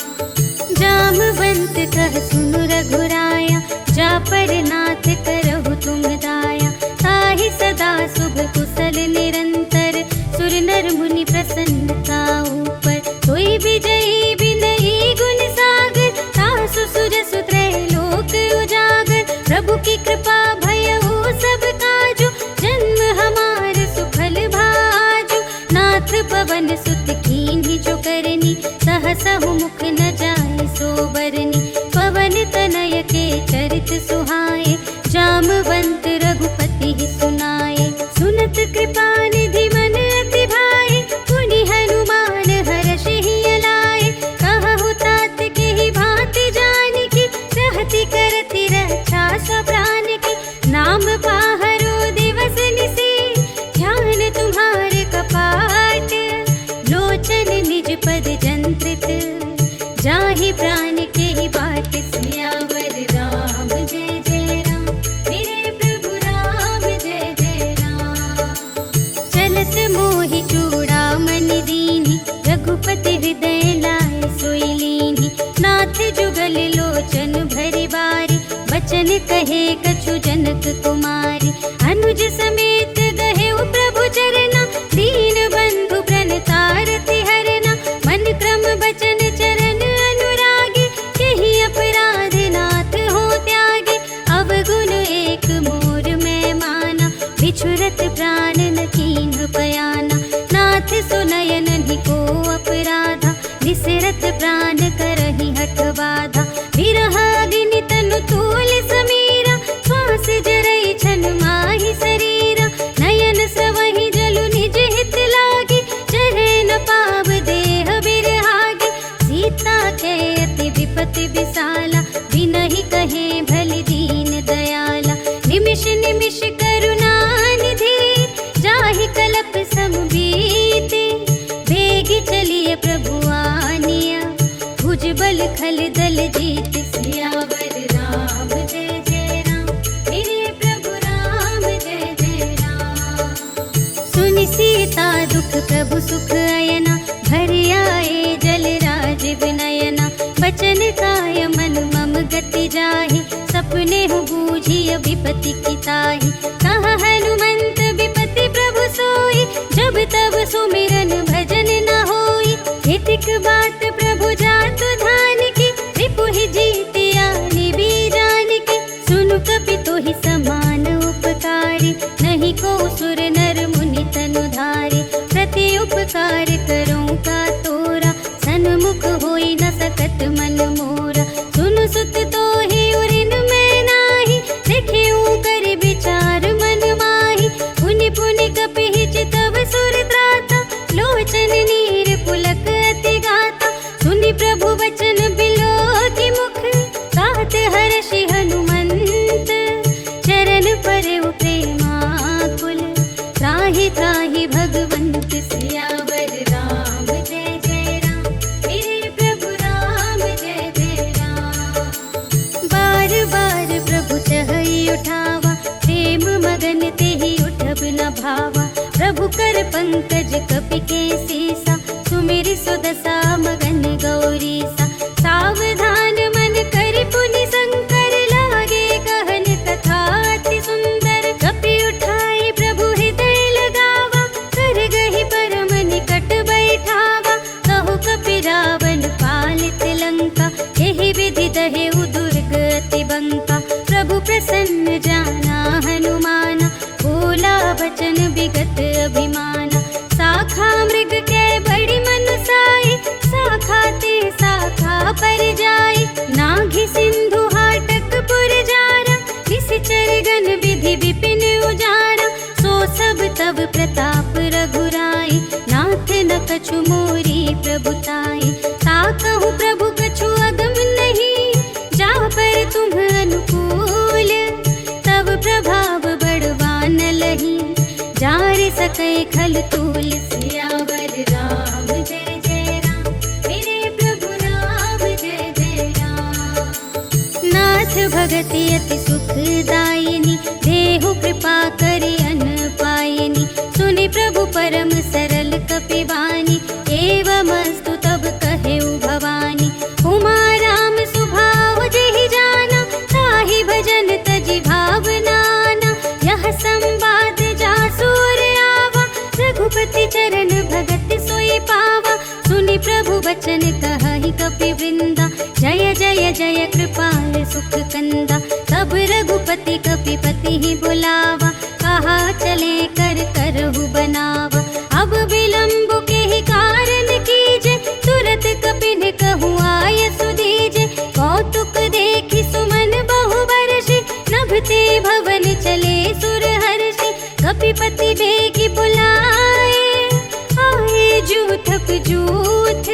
जामवंत कह सुनु रघुराया, जा पर नाथ करहु तुम दाया। ताहि सदा शुभ कुशल निरंतर, सुर नर मुनि प्रसन्नता ऊपर। सोई विजयी विनयी गुण सागर, तासु सुजसु त्रैलोक उजागर। प्रभु की कृपा भयउ सब काजु, जन्म हमार सुफल भाजु। नाथ पवन सुत कीन्हि जो करनी, सहसहु मुख न जाय सो बरनी। पवन तनय के चरित सुहाए, जामवंत रघुपति सुनाए। सुनत कृपा निधि मन अति भाए, पुनि हनुमान हर्षि लाए। कहु तात केहि भांति जानकी, रहति करति रक्षा सब प्राण की। नाम पाहरो दिवस निशि, ध्यान तुम्हारे कपाट। लोचन निज पद जंत्रित, जाहि प्राण केहि बाट। सियावर राम जय जय राम, मेरे प्रभु राम जय जय राम। चलत मोहि चूड़ामणि दीन्हि, रघुपति हृदय लाए सोई लीन्हि। नाथ जुगल लोचन भरि बारी, बचन कहे कछु जनक कुमारी। अनुज समेत गहेउ प्रभु चरना, दीन बंधु प्रणतारति हरना। मन क्रम बचन चरण अनुरागी, केहि अपराध नाथ हो त्यागी। अवगुण एक मोर मैं माना, बिछुरत प्राण न कीन्ह पयाना। नाथ सुनयन को अपराधा, निसरत प्राण करहि हठ बाधा। विरह अग्नि तनु तूल समीरा, श्वास जरई छन माहि शरीरा। नयन स्रवहि जलु निज हित लागी, चढ़े न पाव देह बिरहागी। सीता के अति विपति विसाला, बिनहि कहे भलि दीन दयाला। निमिष निमिष करुणा निधि, जाहि कलप सम दल जीत। सियावर राम जय जय राम, मेरे प्रभु राम जय जय राम। सुनि सीता दुख प्रभु सुख अयना, भर आए जल राज विनयना। बचन काय मन मम गति जाहि, सपने हो बूझिय विपति की ताहि। कहा हनुमंत विपति प्रभु सोई, जब तब सुमिरन भजन न होई। हितिक बात प्रभु जातु धान की, रिपुहि जीतिया निबी जान की। सुनु कपि तोहि समान उपकारी, नहीं को सुर नर मुनि तनु धारे। प्रति उपकार करूं का तोरा, सन्मुख होई न सकत मन मोरा। सुनु सुत तोहि उरिन मैं नाही, देखियो कर विचार मन माही। पुनि पुनि कपिहि चितव सुर त्राता, लोचन नीर पुलक अति गाता। सुनि प्रभु वचन बिलोकि मुख, गात हर्षि हनुमंत। चरण परउ प्रेमाकुल, त्राहि त्राहि भगवंत। सियावर राम जय जय राम, मेरे प्रभु राम जय जय राम। बार बार प्रभु चहई उठावा, प्रेम मगन तेहि उठब न भावा। प्रभु कर पंकज कपि के सीसा, सुमिरि सुदशा मगन गौरीसा। सावधान मन करि पुनि शंकर, लागे कहन कथा अति सुंदर। कपि उठाई प्रभु हृदय लगावा, कर गहि परम निकट बैठावा। कहु कपि रावण पालित लंका, एहि विधि दहेउ दुर्ग अति बंका। प्रभु प्रसन्न जाना हनुमाना, बोला बचन विगत अभिमाना। शाखा मृग के बड़ी मनुसाई, शाखा ते शाखा पर जाई। नाघि सिंधु हाटक पुर जारा, निश्चर गण विधि विपिन उजारा। सो सब तब प्रताप रघुराई, नाथ न कछु मोरी प्रभुताई। ताकहु प्रभु कछु अगम नहीं, जा पर तुम अनुकूल। तब प्रभाव बड़वान लही, जारि सकै खल तूल। सियावर राम जय जय राम, मेरे प्रभु राम जय जय राम। नाथ भगति अति सुखदायिनी, देहु कृपा करि अन पायिनी। सुनि प्रभु परम सरल कपि वाणी, एवमस्तु तब कहेउ भवानी। उमा राम सुभाव जेहि जाना, ताहि भजन तजि भावनाना। यह संवाद जासुर आवा, रघुपति चरण भगत सोई पावा। सुनि प्रभु वचन कहहि कपि वृंदा, जय जय जय कृपाल सुख कंदा। तब रघुपति कपिपति ही बुलावा, कहा चले कर करहु बनावा। अब विलंब के ही कारण कीजे, तुरत कपिन कहु आय सुदीजे। कौतुक देखि सुमन बहु बरषि, नभते भवन चले सुर हर्षि। कपिपति बेगी बुलाए, आए जूथक जूथ।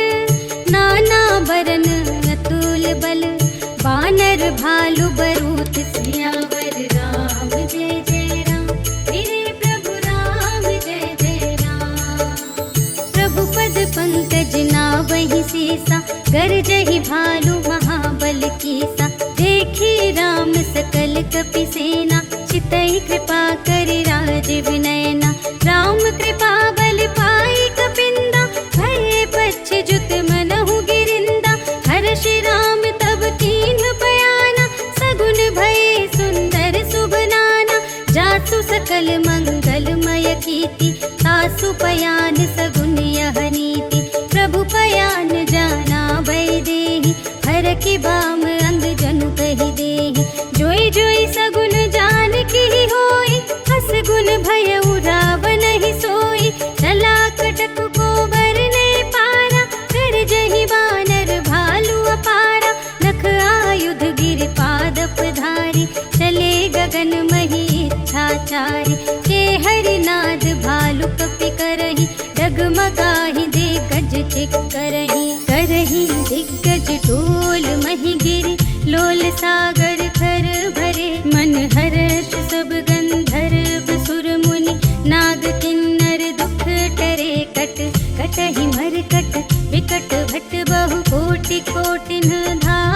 नाना बरन अतुल बल, बानर भालु बरूथ। सियावर राम जय जय राम, मेरे प्रभु राम जय जय राम। प्रभु पद पंकज नावहि सीसा, गरजहि भालु महाबल कीसा। देखी राम सकल कपि सेना, चितहि कृपा करि राज विनयना। राम कृपा बल पाई कपिंदा, भये पच्छि मनहु गिरिंदा। हर्षि राम तब कीन्ह बयाना, सगुन भये सुंदर शुभ नाना। जासु सकल मंगलमय कीर्ति, तासु पयान सगुन यह नीति। प्रभु पयान जाना भय देहि, हर की बाम अंग जनु कहि देहि। जोई जोई सगुन जानकी होई, हस गुन भय रावण ही सोई। चला कटक को बरने पारा, कर जहि बानर भालु अपारा। नख आयुध गिर पादप धारी, चले गगन मही इच्छाचारी। के हरिनाद भालु कपि करहि, डगमगाहि दिग्गज चिक करहि। करहि दिग्गज ढोल महि गिरि, लोल सागर खर भरे। मन हर्ष सब गंधर्व सुर मुनि, नाग किन्नर दुख टरे। कट कटहि मरकट, विकट भट बहु कोटि कोटिन धार।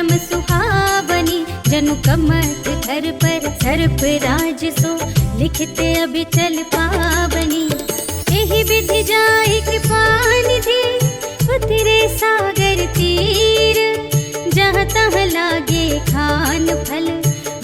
परम सुहावनी। जनु कमठ धर पर सर्प राज सो, लिखते अभी चल पावनी। एहि विधि जाहि कृपा निधि, उतरे सागर तीर। जहाँ तहाँ लागे खान फल,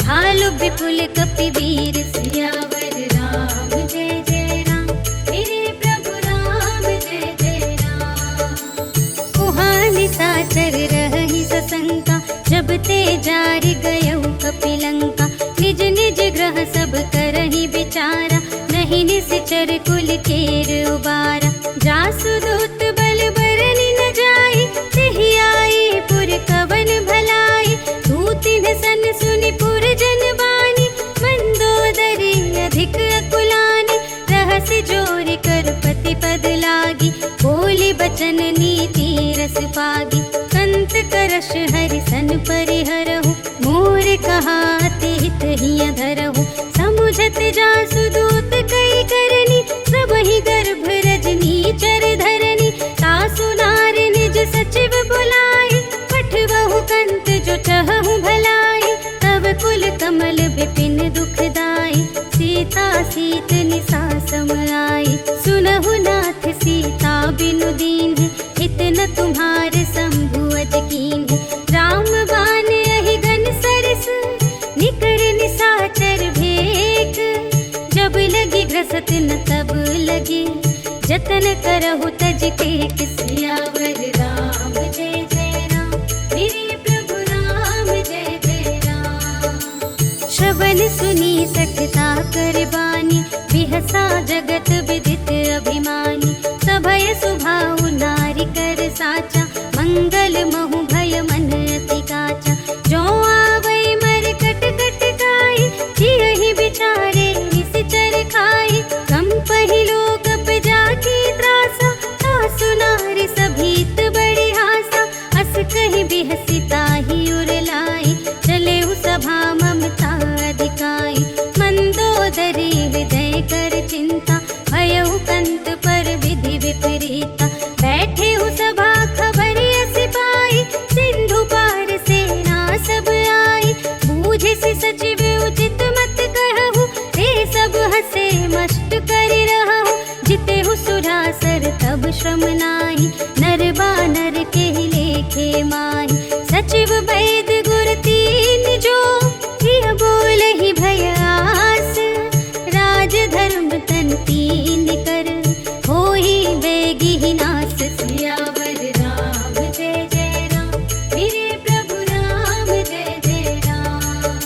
भालु विपुल कपिवीर। सियावर राम जय जय राम, मेरे प्रभु राम जय जय राम। उहाँ निशाचर रहहि सशंका, जब ते जार गयौ कपिलंका। निज निज ग्रह सब करहि विचारा, नहीं निश्चर कुल केर उबारा। जासु दूत बल बरनि न जाई, तेहि आई पुर कवन भलाई। दूतिन सन सुनि पुर जन बानी, मंदोदरी अधिक अकुलानी। रहसि जोरि कर पति पद लागी, बोली बचन नीति रस पागी। कंत करश हरि सन परिहरहु, मोर कहाते हित हिय धरहु। समुझत जासु दूत कई करनी, सबहि गर्भ रजनी चर धरनी। सासु नार निज सचिव बुलाई, पठबहु कंत जो चहु भलाई। तब कुल कमल विपिन दुखदाई, सीता सीत निसा सम आई। सुनहु नाथ सीता बिनु दीन्ह, हित न तुम्हारे शंभु अज कीन्ह। राम बान यही गन सरस, निकर निशाचर भेक। जब लगी ग्रसत न तब लगी, जतन करहु तज टेक। सियावर राम जय जय राम, मेरे प्रभु राम जय जय राम। श्रवण सुनी सठता कर बानी, बिहसा जगत विदित अभिमानी। सभय सुभाउ नारी कर साचा, मंगल महु भय मन अति काचा। जो आवै मर कट कट काई, जियहि विचारे निश्चर खाई। कंपहि लोक जाकी त्रासा, सासु नारी सभीत बड़ी हासा। अस कहि बिहसी ताहि उर लाई, चलेउ सभा ममता अधिकाई। मंदोदरी हृदय कर चिंता, भयउ कंत पर विधि विपरीता। बैठे हु सभा खबर अस पाई, सिंधु पार सेना सब आई। बूझे से सचिव उचित मत कहु, ते सब हसे मष्ट कर रहु। जिते हु सुरासर तब श्रम नाही, नर बानर के लेखे माही। सचिव वैद गुर तीन जो, प्रिय बोलहि भय आस। राज धर्म तन तीन कर, होहि बेगी नास। सियावर राम जय जय राम, मेरे प्रभु राम जय जय राम।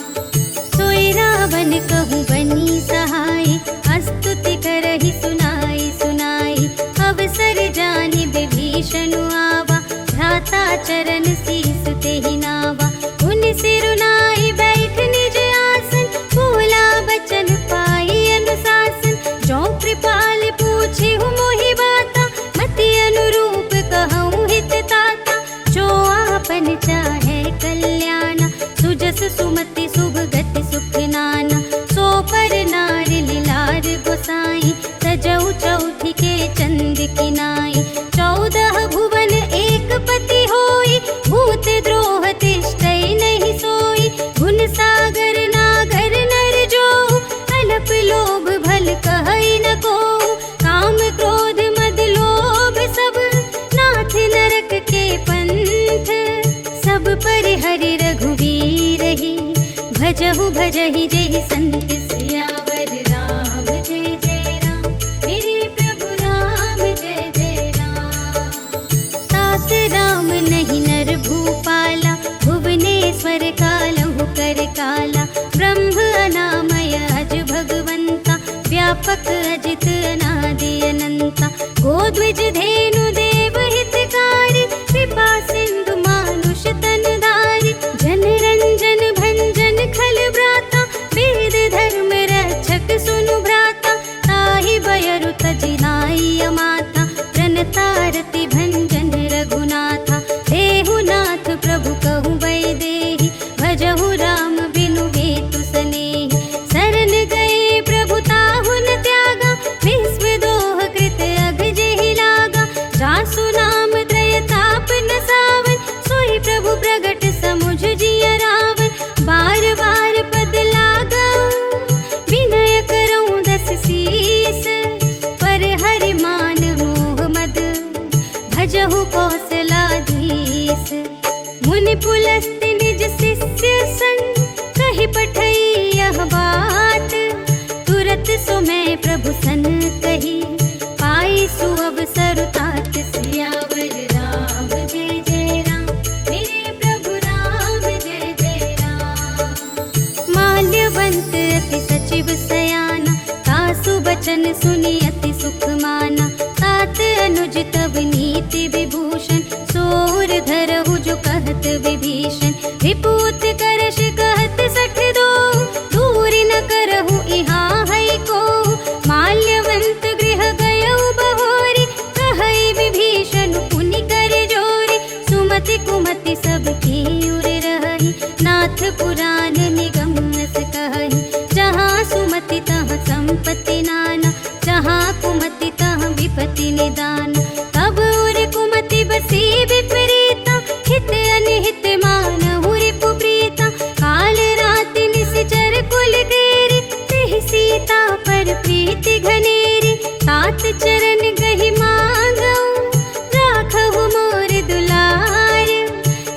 सोई रावण कहूँ बनी सहाय, स्तुति करहि सुनाई सुनाई। अवसर जानि विभीषण आवा, भ्राता चरण शीस तेहि नावा। उन सिरुनाई बैठ निज आसन, बोला बचन पाई अनुशासन। जो कृपाल पूछे हूँ मोहि बाता, मति अनुरूप कहूँ हित ताता। जो आपन चाहे कल्याण, सुजस सुमति शुभ गति सुख नाना। सो पर नार लीलार गोसाई, सजऊ चौथी के चंद की नाई। 14 भुवन एक पति होई, भूत द्रोह तिष्ठै नहीं सोई। गुण सागर नागर नर जो, अल्प लोभ भल कहै न को। काम क्रोध मद लोभ सब, नाथ नरक के पंथ। सब पर हरि रघुवीर ही, भजहु भजहि जहि संत। सियावर राम जय जय राम, मेरे प्रभु राम जय जय राम। तात राम नहीं नर भूपाला, भुवनेश्वर कालहु कर काला। ब्रह्म अनामय अज भगवंता, व्यापक अजित अनादि अनंता। गोद्विज धेनु देव हितकारी, कृपा सिंधु मानुष तन धारी। जन रंजन भंजन खल व्राता, वेद धर्म रक्षक सुनु भ्राता। ताहि बयरु तजि नाई अमाता, प्रणतारति भंजन रघुनाथा। देहु नाथ प्रभु कहु वैदेही, भजहु राम बिनु हेतु सनेही। शरण गए प्रभु ताहु न त्यागा, विश्व दोह कृत अघ जेहि लागा। बचन सुनि अति सुख माना। तात अनुज तब नीति विभूषण, सोर धरहु जो कहत विभीषण। विपूत करश कहत सठ दो, दूर न करहु इहाँ है को। माल्यवंत गृह गयउ बहोरी, कहई विभीषण पुनि कर जोरी। सुमति कुमति सब की उर रही, नाथ पुराण निगम अस कहई। जहाँ सुमति तहाँ संपत्ति नाना, जहाँ कुमति तहाँ विपत्ति निदान। तब उर कुमति बसी विपरीता, हित अनहित मानहु रिपु प्रीता। काल राति निशिचर कुल घेरी, तेहि सीता पर प्रीति घनेरी। तात चरण गहि मांगऊ, राखहु मोर दुलार।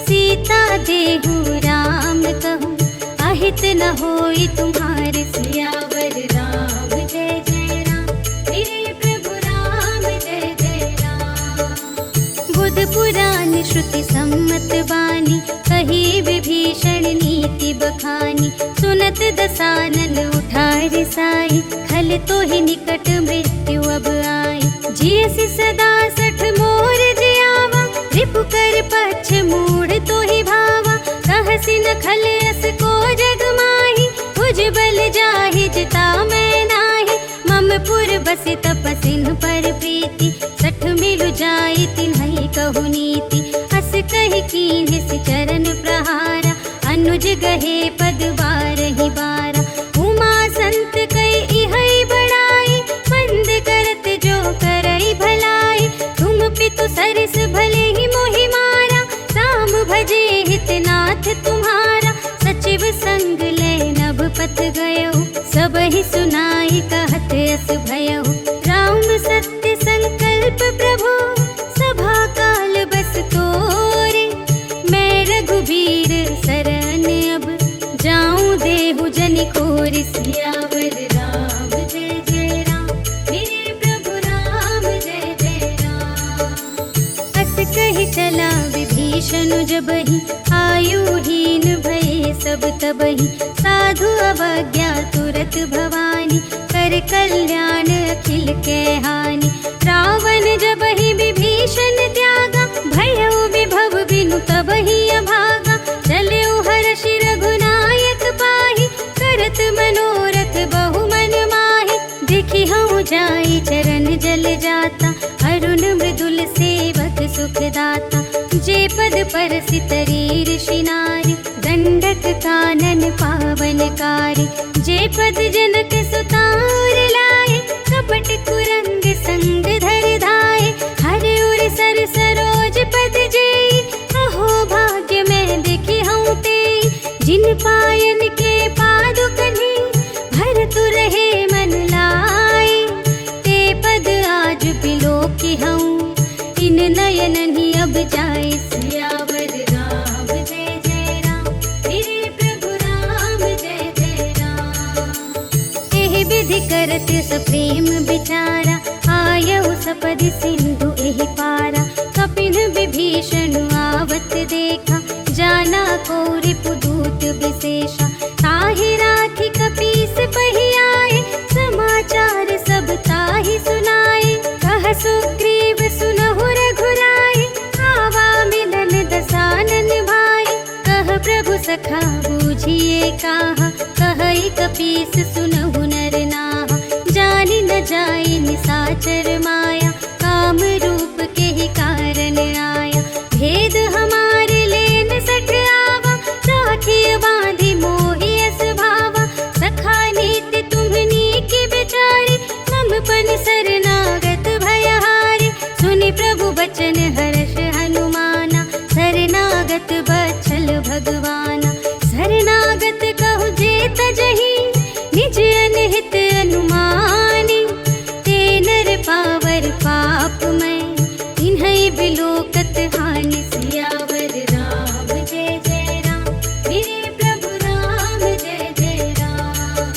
सीता देहु राम कहूँ, अहित न होई तुम्हारे। सियावर राम जय जय राम, मेरे प्रभु राम जय जय राम। बुध पुराण श्रुति सम्मत बानी, कही विभीषण नीति बखानी। सुनत दसानन उठा रिसाई, खल तो ही निकट मृत्यु अब आई। जियसि सदा सठ मोर जियावा, रिपु कर पक्ष मूढ़ तो ही भावा। कहसि न खल अस को जग माही, भुज बल जाहि जिता मैं नाही। मम पुर बसि तपसिन पर प्रीति, सठ मिलु जाई तिन्हई कहु नीति। अस कहि कीन्ह चरण प्रहारा, अनुज गहे पद बारहि बारा। उमा संत कई इहै बड़ाई, बंद करत जो करई भलाई। तुम पितु सरिस भले ही मोहि मारा, राम भजे हितनाथ तुम्हारा। सचिव संग ले नभ पथ गयउ, सबहि सुनाई कहत अस भयउ। राम सत्य संकल्प प्रभु, सभा काल बस तोरे। मैं रघुबीर शरण अब, जाऊं देहु जन कोरि। सियावर राम जय जय राम, मेरे प्रभु राम जय जय राम। अस कहि चला विभीषण जबहि, आयुहीन भये सब तबहि। साधु अवज्ञा तुरत भवानी, कर कल्याण अखिल के हानि। रावण जबहि विभीषण त्यागा, भयउ विभव बिनु तबहि अभागा। चलउ हर्षि रघुनायक पाहि, करत मनोरथ बहु मन माहि। देखि हऊँ जाई चरण जल जाता, अरुण मृदुल सेवक सुखदाता। जे पद परसि तरी ऋषि नारी, दंडक कानन पावनकारी। जे पद जनक सुतार लाए, कपट कुरंग संग धर धाये। हर उर सर सरोज पद जेई, अहो भाग्य मैं देखी हूँ तेई। जिन पायन के पादुकन्हि, भरतु रहे मन लाए। ते पद आज बिलोकी हूँ, इन नयन ही अब जाए। सियावर राम जय जय राम, मेरे प्रभु राम जय जय राम। एहि विधि करत सप्रेम विचारा, आयउ सपदि सिंधु एहि पारा। कपिन विभीषण आवत देखा, जाना को रिपुदूत विशेषा। ताहि राखी कपीस पहि आए, समाचार सब ताहि सुनाए। कह सुग्रीव सुनहु रघुराई, आवा मिलन दसानन भाई। कह प्रभु सखा बूझिए काहा, कहई कपीस सुनहु नर नाहा। जानि न जाई निसाचर माया, काम रूप के ही कारण आया। भेद हमारे लेन सठ आवा, राखिय बांधि मोहि अस भावा। सखा नीति तुम्हनी की बेचारी, मम पन शरणागत भयहारी। सुनि प्रभु बचन हर्ष हनुमाना, शरणागत बछल भगवाना। शरणागत कहु जे तजहि, निज अनहित अनुमानी। ते नर पावर पाप मैं, इन्है बिलोकत हानि। सियावर राम जय जय राम, मेरे प्रभु राम जय जय राम।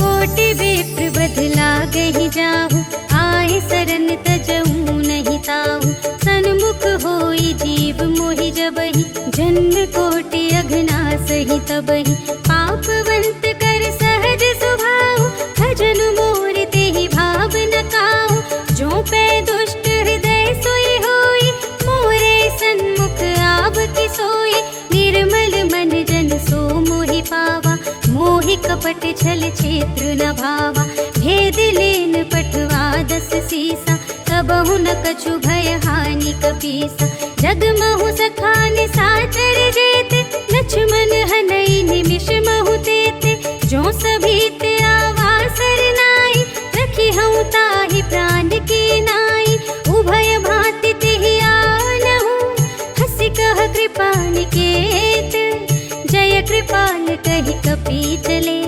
कोटि विप्र बदला गहि जाहु, आए शरण तजहु नहीं ताहु। सन्मुख होई जीव मोहि जबहि, जन्म कोटि अघना सही तबहि। पापवंत कर सहज स्वभाव, भजन मोर तेहि कपट छल क्षेत्र न भावा, भेद लेन पठवा 10 सीसा, कबहु न कछु भय हानि कपीसा। जगमहु सखान साचर जेते, लक्ष्मण हनई निमिष महु तेते। जो सभीत आवासर नाई, रखी हूँ ताहि प्राण की नाई। उभय भांति तिहि आनहु, हंसी कह कृपा निकेत। जय कृपाल कहि कपी चले,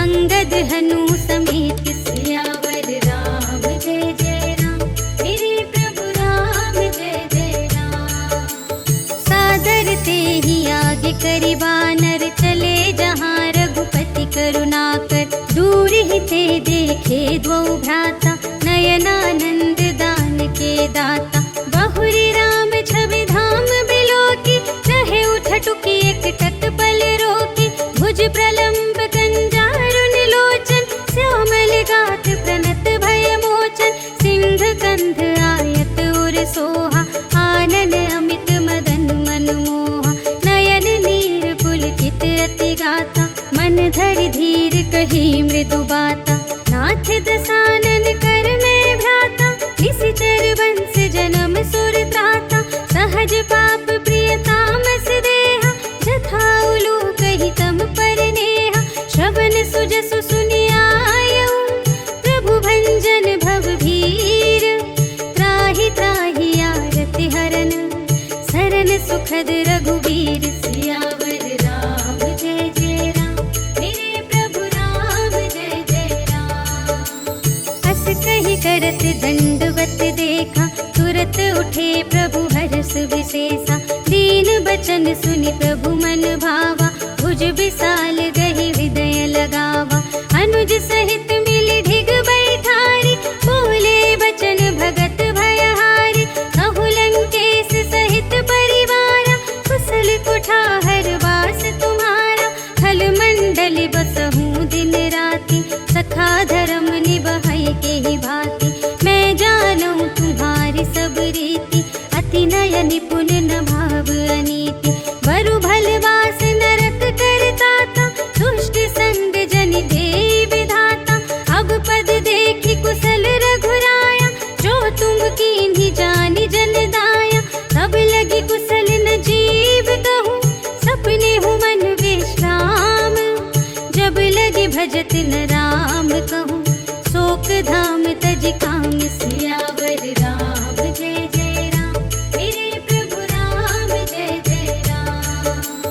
अंगद हनु समेत। सियावर राम जय जय राम, मेरे प्रभु राम जय जय राम। सादर ते ही आगे करि बानर, चले जहाँ रघुपति करुणाकर। दूर ही ते देखे द्वौ भ्राता, नयनानंद दान के दाता। बहुरी राम छवि धाम बिलोकी, रहे उठटुकी एकटक पल रोकी। भुज प्रलंब कंजारुन लोचन, श्यामल गात प्रणत भय मोचन। सिंह कंध आयत उर सोहा, आनन अमित मदन मनमोहा। नयन नीर पुलकित अति गाता, मन धरि धीर कही मृदु बाता। नाथ दसानन कर में भ्राता, निशिचर वंश जन्म सुर त्राता। सहज पाप प्रिय तामस देहा, जथा उलूक हितम पर नेहा। श्रवण सुजसु सुनियायऊ, प्रभु भंजन भव भीर। त्राहि त्राहि आरति हरन, सरन सुखद रघुबीर। सियावर राम जय जय राम, मेरे प्रभु राम जय जय राम। हस कहि करत दंडवत देखा, तुरत उठे प्रभु हर्ष विशेषा। दीन बचन सुनि प्रभु मन भावा, भुज विशाल गहि हृदय लगावा। अनुज सहित मिलि ढिग बैठारी, बोले बचन भगत भयहारी। कहु लंकेश सहित परिवारा, कुशल कुठार वास तुम्हारा। खल मंडल बसहूँ दिन राति, सखा धर्म निबहै के ही भांति। मैं जानूं तुम्हारी सब रीति, अति नय निपुण न भाव अनीति। बरु भलवास नरक करताता, दुष्ट संग जन दे विधाता। अब पद देखि कुशल रघुराया, जो तुम कीन्ही जानि जन दाया। तब लगी कुशल न जीव कहूँ, सपने हूँ मन विश्राम। जब लगी भजत न राम कहूँ, शोक धाम तज काम। सियावर राम जय जय राम, मेरे प्रभु राम जय जय राम।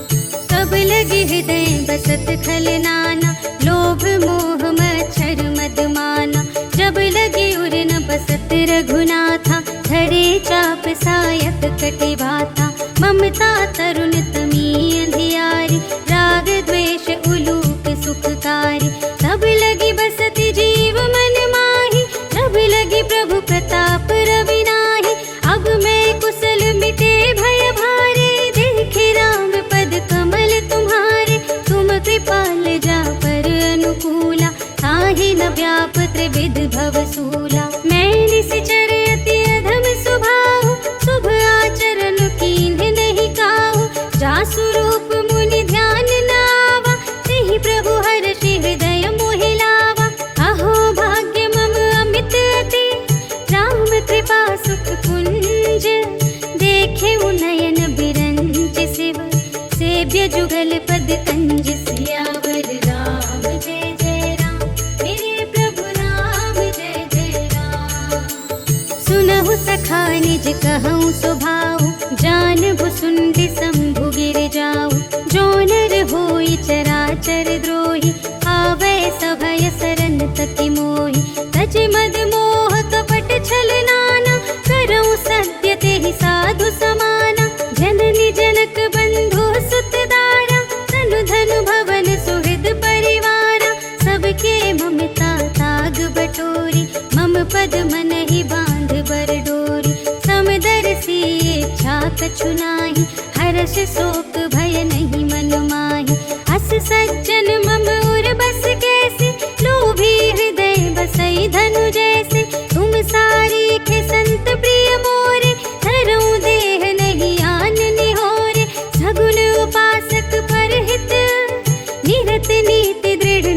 तब लगे हृदय बसत खल नाना, लोभ मोह मच्छर मद माना। जब लगे उर न बसत रघुनाथा, धरे चाप सायक कटि भाता। ममता तरुण तमी अंधियारी, राग द्वेष उलूक सुखकारी। तब लगी बसति जीव मन माही, तब लगी प्रभु प्रताप रवि नाही। अब मैं कुशल मिटे भय भारे, देखे राम पद कमल तुम्हारे। तुम कृपाल जा पर अनुकूला, ताहि न व्याप त्रिविध भवसूला। मैं निशिचर अति अधम स्वभाव, शुभ आचरण कीन्ह नहीं काहू। जासु रूप मुनि ध्यान न आवा, तेहि प्रभु हर्षि हृदय मोहि लावा। अहो भाग्य मम अमित अति, राम कृपा सुख कुंज। देखे नयन बिरंज शिव, सेव्य जुगल पद कंज। सियावर राम जय जय राम, मेरे प्रभु राम जय जय राम। सुनहु सखा निज कहूँ स्वभाव, जान भुसुंडी शंभु गिर जाऊ। जो नर होई चराचर द्रोही, आवे सभय सरन तति मोहि। तज मद मोह कपट छल नाना, करऊँ सत्य तेहि साधु समाना। जननी जनक बंधु सुत दारा, तनु धनु भवन सुहृद परिवारा। सबके ममता ताग बटोरी, मम पद मन ही बांध बर डोरी। समदर्शी इच्छा कछु नाही, हर्ष शोक भय नहीं मन माही। अस सज्जन मम उर बस कैसे, लोभी हृदय बसई धनु जैसे। तुम सारी खे संत प्रिय मोरे, धरऊँ देह नहीं आन निहोरे। सगुन उपासक परहित, निरत नीति दृढ़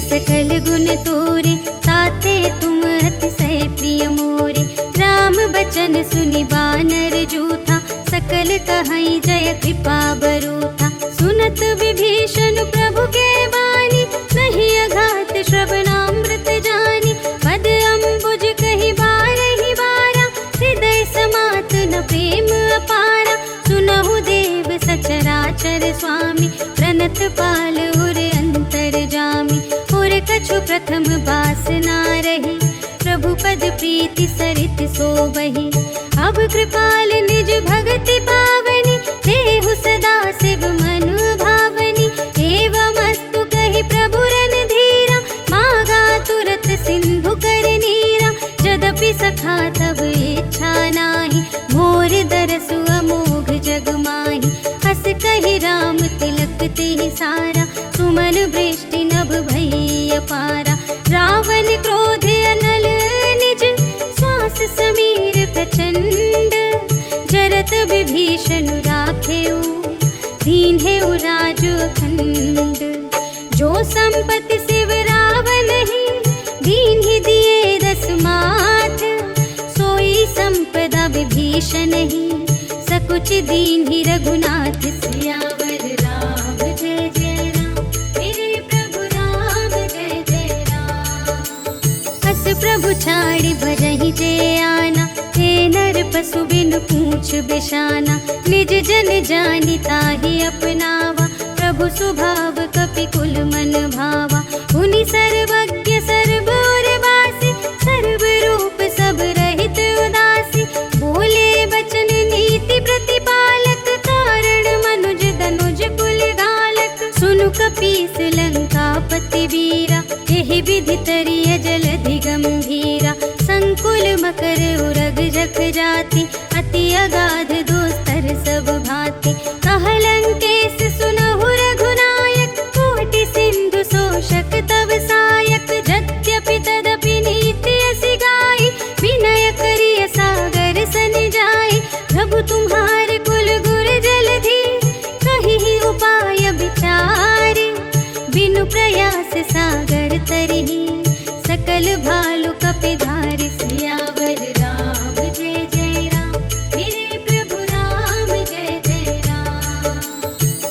सकल गुण तोरे, ताते तुम अतिशय प्रिय मोरे। राम बचन सुनि बानर जूथा, सकल कहई जय कृपा बरूथा। सुनत विभीषण प्रभु के बानी, नहीं अघात श्रवणामृत जानी। पद अम्बुज कहि बारहि बारा, हृदय समात न प्रेम अपारा। सुनहु देव सचराचर स्वामी, प्रणत पाल उर अंतर जामी। उर कछु प्रथम बासना रही, प्रभु पद प्रीति सरित सोबहि। अब कृपाल निज भगति पावनी, देहु सदा शिव मनु भावनी। एवमस्तु कहि प्रभु रणधीरा, मागा तुरत सिंधु कर नीरा। यद्यपि सखा तब इच्छा नाही, मोर दरसु अमोघ जग माही। हस कहि राम तिलक तेहि सारा, सुमन वृष्टि नभ भई अपारा। रावण क्रोध अनल निज, श्वास समीर प्रचंड। जरत विभीषण राखेउ, दीन्हेउ राजु अखंड। जो संपत्ति शिव रावण ही, दीन्हि दिए दस माथ। सोई संपदा विभीषण ही, सकुच दीन्हि रघुनाथ। सियावर राम जय जय राम, मेरे प्रभु राम जय जय राम। हस प्रभु छाड़ि भजहि जे आना, हे नर पशु बिनु पूछ बिशाना। निज जन जानि ताहि अपनावा, प्रभु स्वभाव कपि कुल मन भावा। मुनि सर्वज्ञ सर्व और वासी, सर्व रूप सब रहित उदासी। बोले बचन नीति प्रतिपालक, कारण मनुज दनुज कुल घालक। सुनु कपीस लंकापति वीरा, यहि विधि तरिय जलधि गंभीरा। संकुल मकर उरग जख जाति, अति अगाध दोस्तर सब भाति। कहलंकेश सुनहु रघुनायक, कोटि सिंधु शोषक तव सायक। यद्यपि तदपि नीति असि गाई, विनय करिय सागर सन जाई। प्रभु तुम्हारे कुल गुर जलधि, कहिहि उपाय विचारी। बिनु प्रयास सागर तरिहि, सकल भालु कपिधारि। सियावर राम जय जय राम, मेरे प्रभु राम जय जय राम।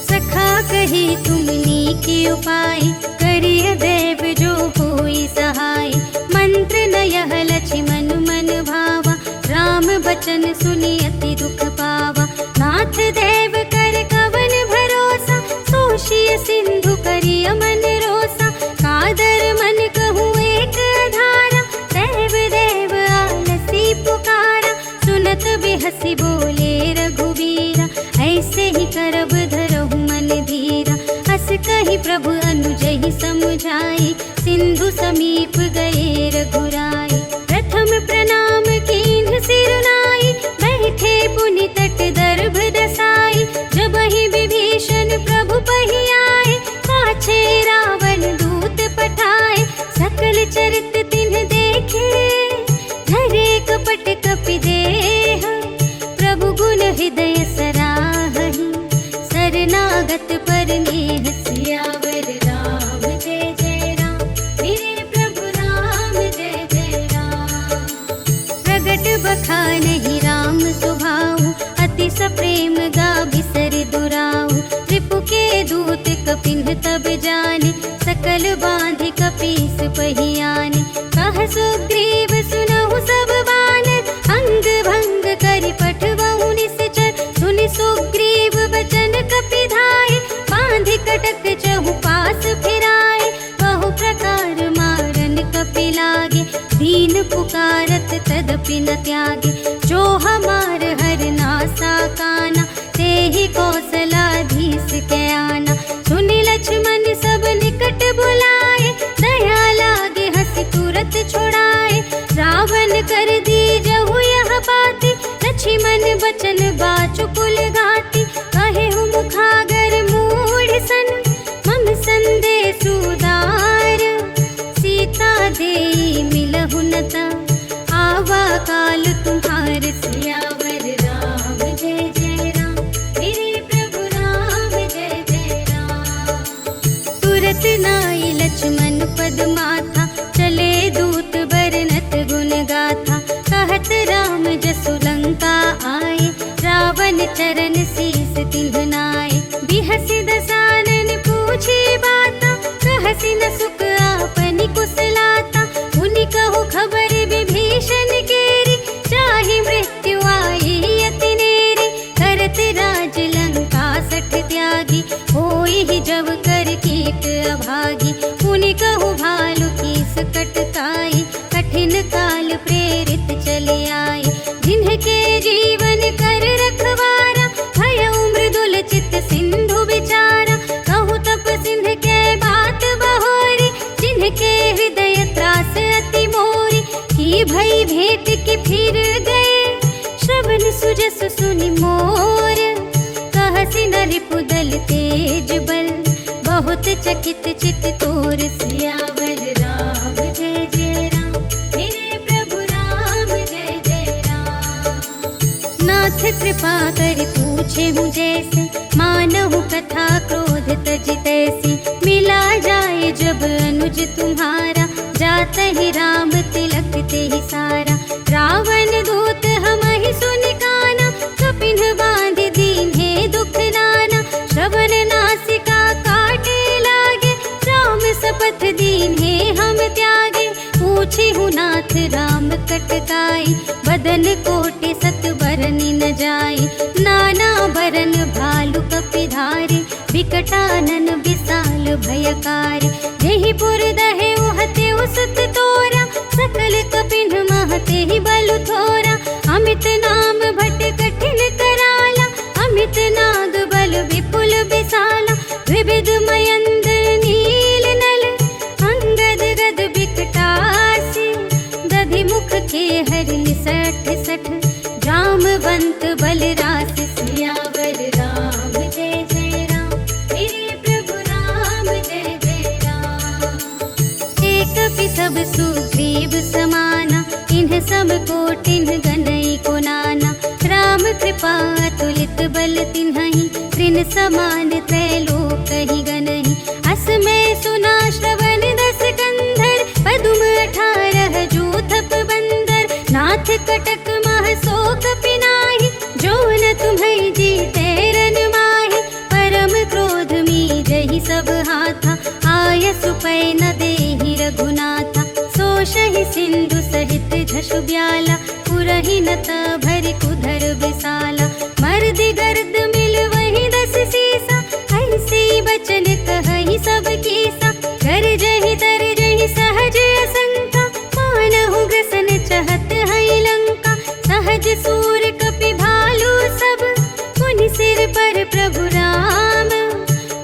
सखा कही तुमनी के उपाय, करिय देव जो होई सहाय। मंत्र न यह लक्ष्मण मन भावा, राम बचन सुनि अति दुख पावा। नाथ देव कर कवन भरोसा, सोषिय सिंधु करिय मन रोसा। कादर मन कहूँ एक आधारा, देव देव आलसी पुकारा। सुनत बिहसी बोले रघुवीरा, ऐसे ही करब धरहु मन धीरा। हस कहि प्रभु अनुजहि समुझाई, सिंधु समीप गए रघुराई। प्रथम प्रणाम कीन्ह सिरुनाई, बैठे पुनि तट दर्भ दसाई। जबहि विभीषण प्रभु पहि आए, पाछे रावण दूत पठाए। सकल चरित तिन्ह देखे, धरे कपट कपि देह। प्रभु गुण हृदय सराहहि, शरणागत पर नेह। सियावर राम जय जय राम, मेरे प्रभु राम जय जय राम। प्रगट बखानहि राम स्वभाव, अति सप्रेम गा बिसरि दुराऊ। रिपु के दूत कपिन्ह तब जाने, सकल बांधि कपीस पहि आने। कह सुग्रीव सुनहु सब बानर, अंग भंग करि पठबहु निश्चर। सुनि सुग्रीव बचन कपिधाय, बांधि कटक चहु पास फिराए। बहु प्रकार मारन कपि लागे, दीन पुकारत तदपि न त्यागे। जो हमार हर नासा काना, तेहि कौशलाधीश के आना। सुनि लक्ष्मण सब निकट बुलाए, दया लागे हंसी तुरत छुड़ाए। रावण कर दीजहु यह बाती, लक्ष्मण बचन बाचु कुल घाती। कहेहु मुखागर मूढ़ सन, मम संदेश उदार। सीता देई मिलहु नता, आवा काल तुम्हार। सियावर राम जय जय राम, मेरे प्रभु राम जय जय राम। तुरत नाई लक्ष्मण पद मुकुद माथा, चले दूत बरनत गुण गाथा। कहत राम जसु लंका आए, रावण चरण शीस तिन्ह नाए। बिहसि दसानन पूछी बाता, कहसि न सुख आपनि कुशलाता। मुनि कहु खबर विभीषण केरी, चाहि मृत्यु आई अति नेरी। करत राज लंका सठ त्यागी, होई ही जब कर कीट अभागी। मुनि कहु भालु कीस कटकाई, कठिन काल प्रेरित चले आए। जिन्हके जीवन कर रखवारा, भयउ मृदुल चित सिंधु विचारा। कहु तप सिंध के बात बहोरी, जिनके हृदय त्रास अति मोरी। की भई भेंट की फिर गए, श्रवण सुजस सुनि मोर। कहसि न रिपुदल तेज बल, बहुत चकित चित तोर। सियावर राम जय जय राम, मेरे प्रभु राम जय जय राम। नाथ कृपा कर पूछे हूँ जैसे, मानहु कथा क्रोध तज तैसी। मिला जाए जब अनुज तुम्हारा, जात ही राम तिलक ते ही सारा। रावण दूत हमहि सुनि काना, कपिन बांध दीन्हे दुख नाना। श्रवण नासिका काटे लागे, राम शपथ दीन्हे हम त्यागे। पूछी हूँ नाथ राम कटकाई, बदन कोटि सत बरनि न जाई। नाना बरन भालु कपिधारे, विकटानन विशाल भयकारी। जेहि पुर दहे उहते उसत तोरा, सकल कपिन महते ही बलु थोरा। अमित नाम भट कठिन कराला, अमित नाग बल विपुल विशाला। विविध मयंद्र नील नल, अंगद गद विकटासी। दधि मुख के हरि सठ सठ, जामवंत बलरास। सियावर राम जय जय राम, मेरे प्रभु राम जय जय राम। एक पि सब सुग्रीव समाना, इन्ह सब कोटिन गनई को नाना। राम कृपा तुलित बल तिन्हहि, त्रिन समान त्रैलोक ही गनहि। अस में सुना श्रवण दस कंधर, पदुम 18 जूथप बंदर। नाथ कटक मह शोक पिनाहि, जो न तुम्हें जीते रन माहि। परम क्रोध मी जहि सब हाथा, आयसु पै न देहि रघुनाथा। सोषहि सिंधु सहित झसु ब्याला, पुरहि न भरि कुधर विशाला। मर्दि गर्द मिल वही 10 सीसा, ऐसी बचन कहहि सब कीसा। कर जहि तर जहि सहज असंका, मानहु ग्रसन चहत है लंका। सहज सूर कपि भालु सब, पुनि सिर पर प्रभु राम।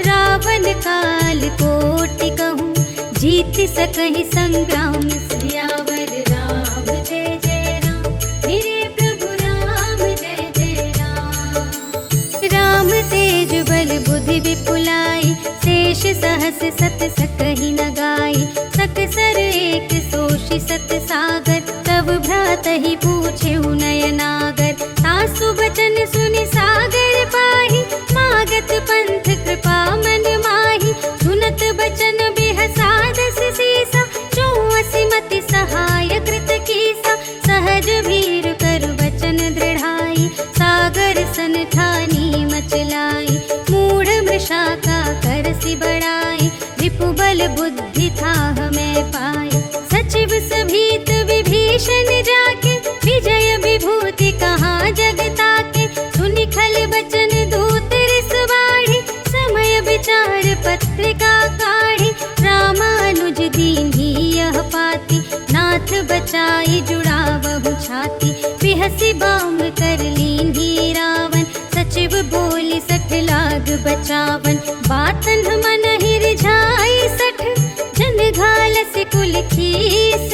रावण काल कोटि कहूँ, जीत सकहि संग्राम। सियावर राम जय जय राम, मेरे प्रभु राम जय जय राम। राम तेज बल बुद्धि विपुलाई, शेष सहस सत सकहि न गाई। सकसर एक सोषि सत सागर, तब भ्रातहि पूछे नयनागर। सासु बचन सुनि सागर पाहि, मागत पंथ कृपा मन माहि। सुनत बचन बिहसा 10 सीसा, 84 मति सहाय कृत कीसा। सहज भीर कर बचन दृढ़ाई, सागर सन ठानी मचलाई। मूढ़ मृषा का करसि बड़ाई, रिपुबल बुद्धि था हमें पाए। सचिव सभीत विभीषण जाके, विजय विभूति कहाँ जगता के। सुनि खल बचन दूत रिस बाढ़ी, समय विचार पत्रिका काढ़ी। रामानुज दीन्ही यह पाती, नाथ बचाई जुड़ावहु छाती। बिहसि बाम कर लीन्ही रावण, सचिव बोली 60 लाग बचावन। बातन मन ही रिझाई 60, जन घालस कुल खीस।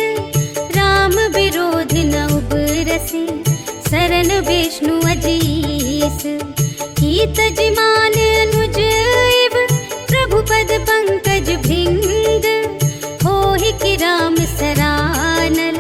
राम विरोध न उबरसी, सरन विष्णु अजीस। कीत जिमान अनुज इव, प्रभु पद पंकज भिंग। होहि कि राम सरानल,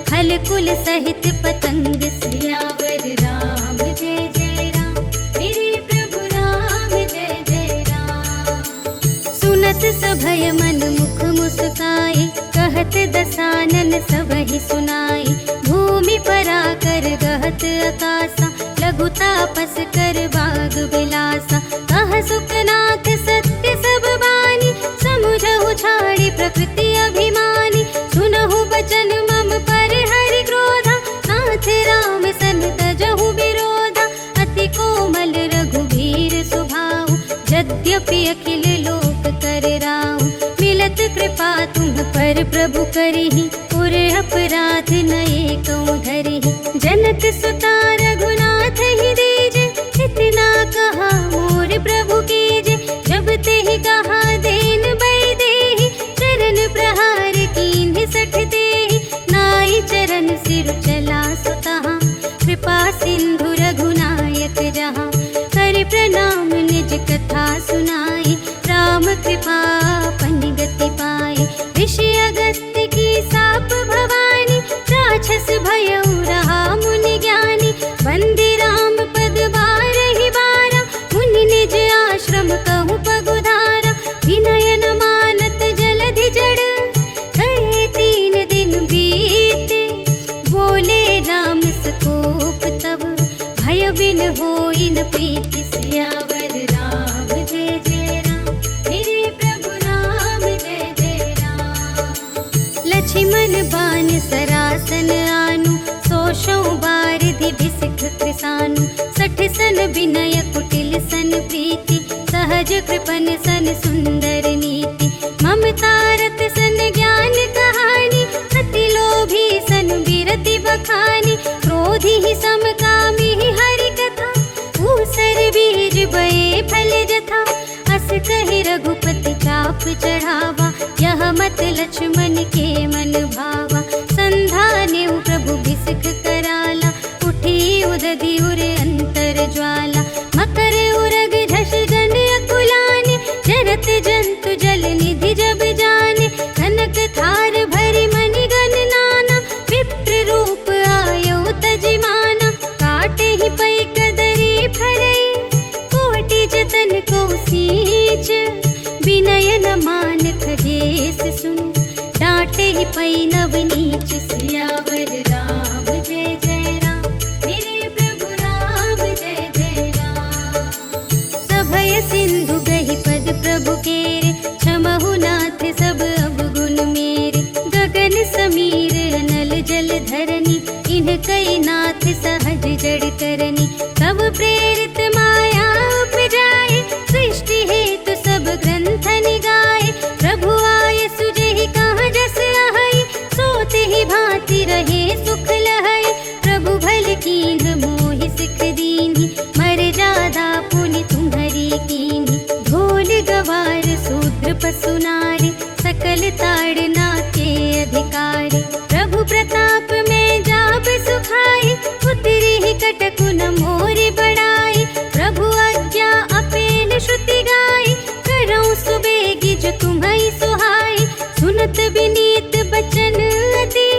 खल कुल सहित पतंग। सियावर राम जय जय राम, मेरे प्रभु राम जय जय राम। सुनत सभय मन मुख मुस्काए, कहत दसानन सबहि सुनाए। भूमि पराकर गहत आकासा, लघु तापस कर बाग बिलासा। कह सुखनाथ सत्य सब बानी, समुझहु छाड़ी प्रकृति अभिमानी। सुनहु बचन मम पर हरि क्रोधा, नाथ राम सन तजहु विरोधा। अति कोमल रघुबीर स्वभाव, यद्यपि अखिल लोक कर राउ। मिलत कृपा तुम पर प्रभु करिहि, पुर अपराध नये कौ धरिहि। जनक सुता रघुनाथ ही दीजे, इतना कहा मोर प्रभु कीजे। जब तेहि कहा देन बै देहि, चरण प्रहार कीन्हि सठ देहि। नाई चरण सिर चला सुतहाँ, कृपा सिंधु रघुनायक जहाँ। कर प्रणाम निज कथा सुनाई, राम कृपा पन गति पाए। ऋषि अगस्त्य की साप भवानी, राक्षस भयउ रहा मुनि ज्ञानी। वंदे राम पद बारहि बारा, मुनि निज आश्रम कहु पगुधारा। विनय न मानत जलधि जड़, कहे 3 दिन बीते। बोले राम सकोप तब, भय बिन होई न प्रीति। सियावर राम जय जय राम, मेरे प्रभु राम जय जय राम। लक्ष्मण बान सरासन आनु, सोषौ बारिधि बिसिख कृसानु। 60 सन विनय कुटिल सन प्रीति, सहज कृपन सन सुंदर नीति। ममता रत सन ज्ञान कहानी, अति लोभी सन बिरति बखानी। क्रोधी ही समकामी हरि कथा, ऊसर बीज बये फल जथा। अस कहि रघुपति चाप चढ़ावा, यह मत लक्ष्मण के मन भावा। संधान्यु प्रभु बिसिख कराला, उठी उदधि उर अंतर ज्वाला। मकर उरग झष गन अकुलाने, जरत जंतु जल निधि जब जाने। कनक थार भरि मणि गण नाना, विप्र रूप आयो तजिमाना। काटे ही पै कदरी फरई, कोटि जतन को सींच। विनय न मान खजेस सुन, डांटे ही पै नव नीच। सियावर राम जय जय राम, मेरे प्रभु राम जय जय राम। सभय सिंधु गहि पद प्रभु केरे, क्षमहु नाथ सब अवगुण मेरे। गगन समीर अनल जल धरनी, इन्ह कई नाथ सहज जड़ करनी। कब प्रेरित माया उपजाए, सृष्टि हेतु सब ग्रंथ निगाए। प्रभु आय सुजेहि कहाँ जस आहै, सोते ही भांति रहे सुख लहै। प्रभु भल कीन्ह मोहि सिख दीन्हि, मर्यादा पुनि तुम्हरी कीन्हि। ढोल गवार शूद्र पशु नारी, सकल ताड़ना के अधिकारी। प्रभु प्रताप में जाप सुखाई, उतरी ही कटकु न मोरि बड़ाई। प्रभु आज्ञा अपेन श्रुति गाई, करऊँ सुबेगी जो तुम्है सुहाई। सुनत विनीत बचन अति,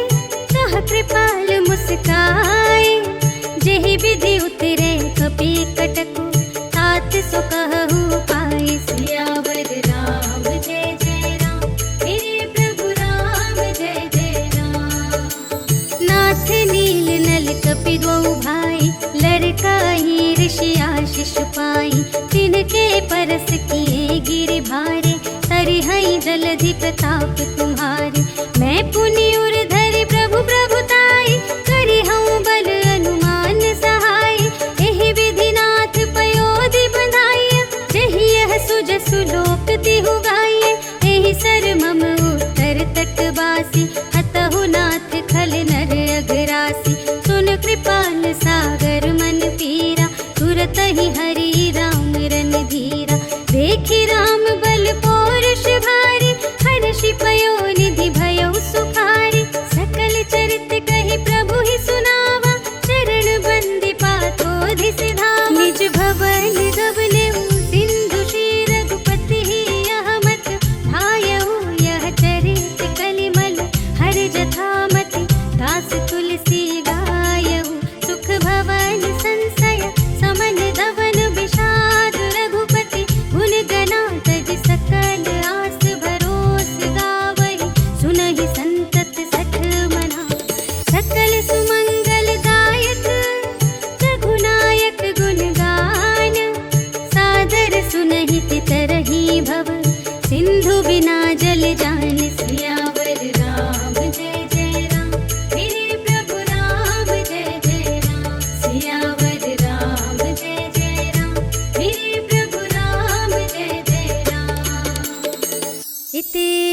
कह कृपाल मुस्काए। जेहि विधि उतरे कपि कटकु, तात सो कहु पाए। सियावर राम जय जय राम, मेरे प्रभु राम जय जय राम। नाथ नील नल कपि द्वौ भाई, लड़काई ऋषि आशीष पाई। तिनके परस किए गिरि भारे, तरिहै जलधि प्रताप तुम्हारे। मैं पुनि उर धरि प्रभु प्रभुताई, करिहउँ बल अनुमान सहाय। एहि विधि नाथ पयोधि बंधाइया, जेहि यह सुजसु लोक तिहु गाइए। एहि सर मम उत्तर तटवासी, हतहु नाथ खल नर अघरासी। सुन कृपाल सागर मन पीरा, तुरत ही हरि राम रन धीरा। देखि राम बल पौरुष भारी, हर्षि पयो निधि भयउ सुखारी।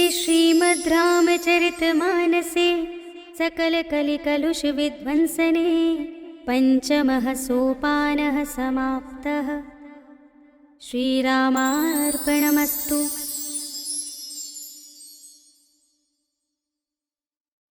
श्रीमद् रामचरितमानसे सकलकलिकलुषविध्वंसने पञ्चमः सोपानः समाप्तः। श्रीरामार्पणमस्तु।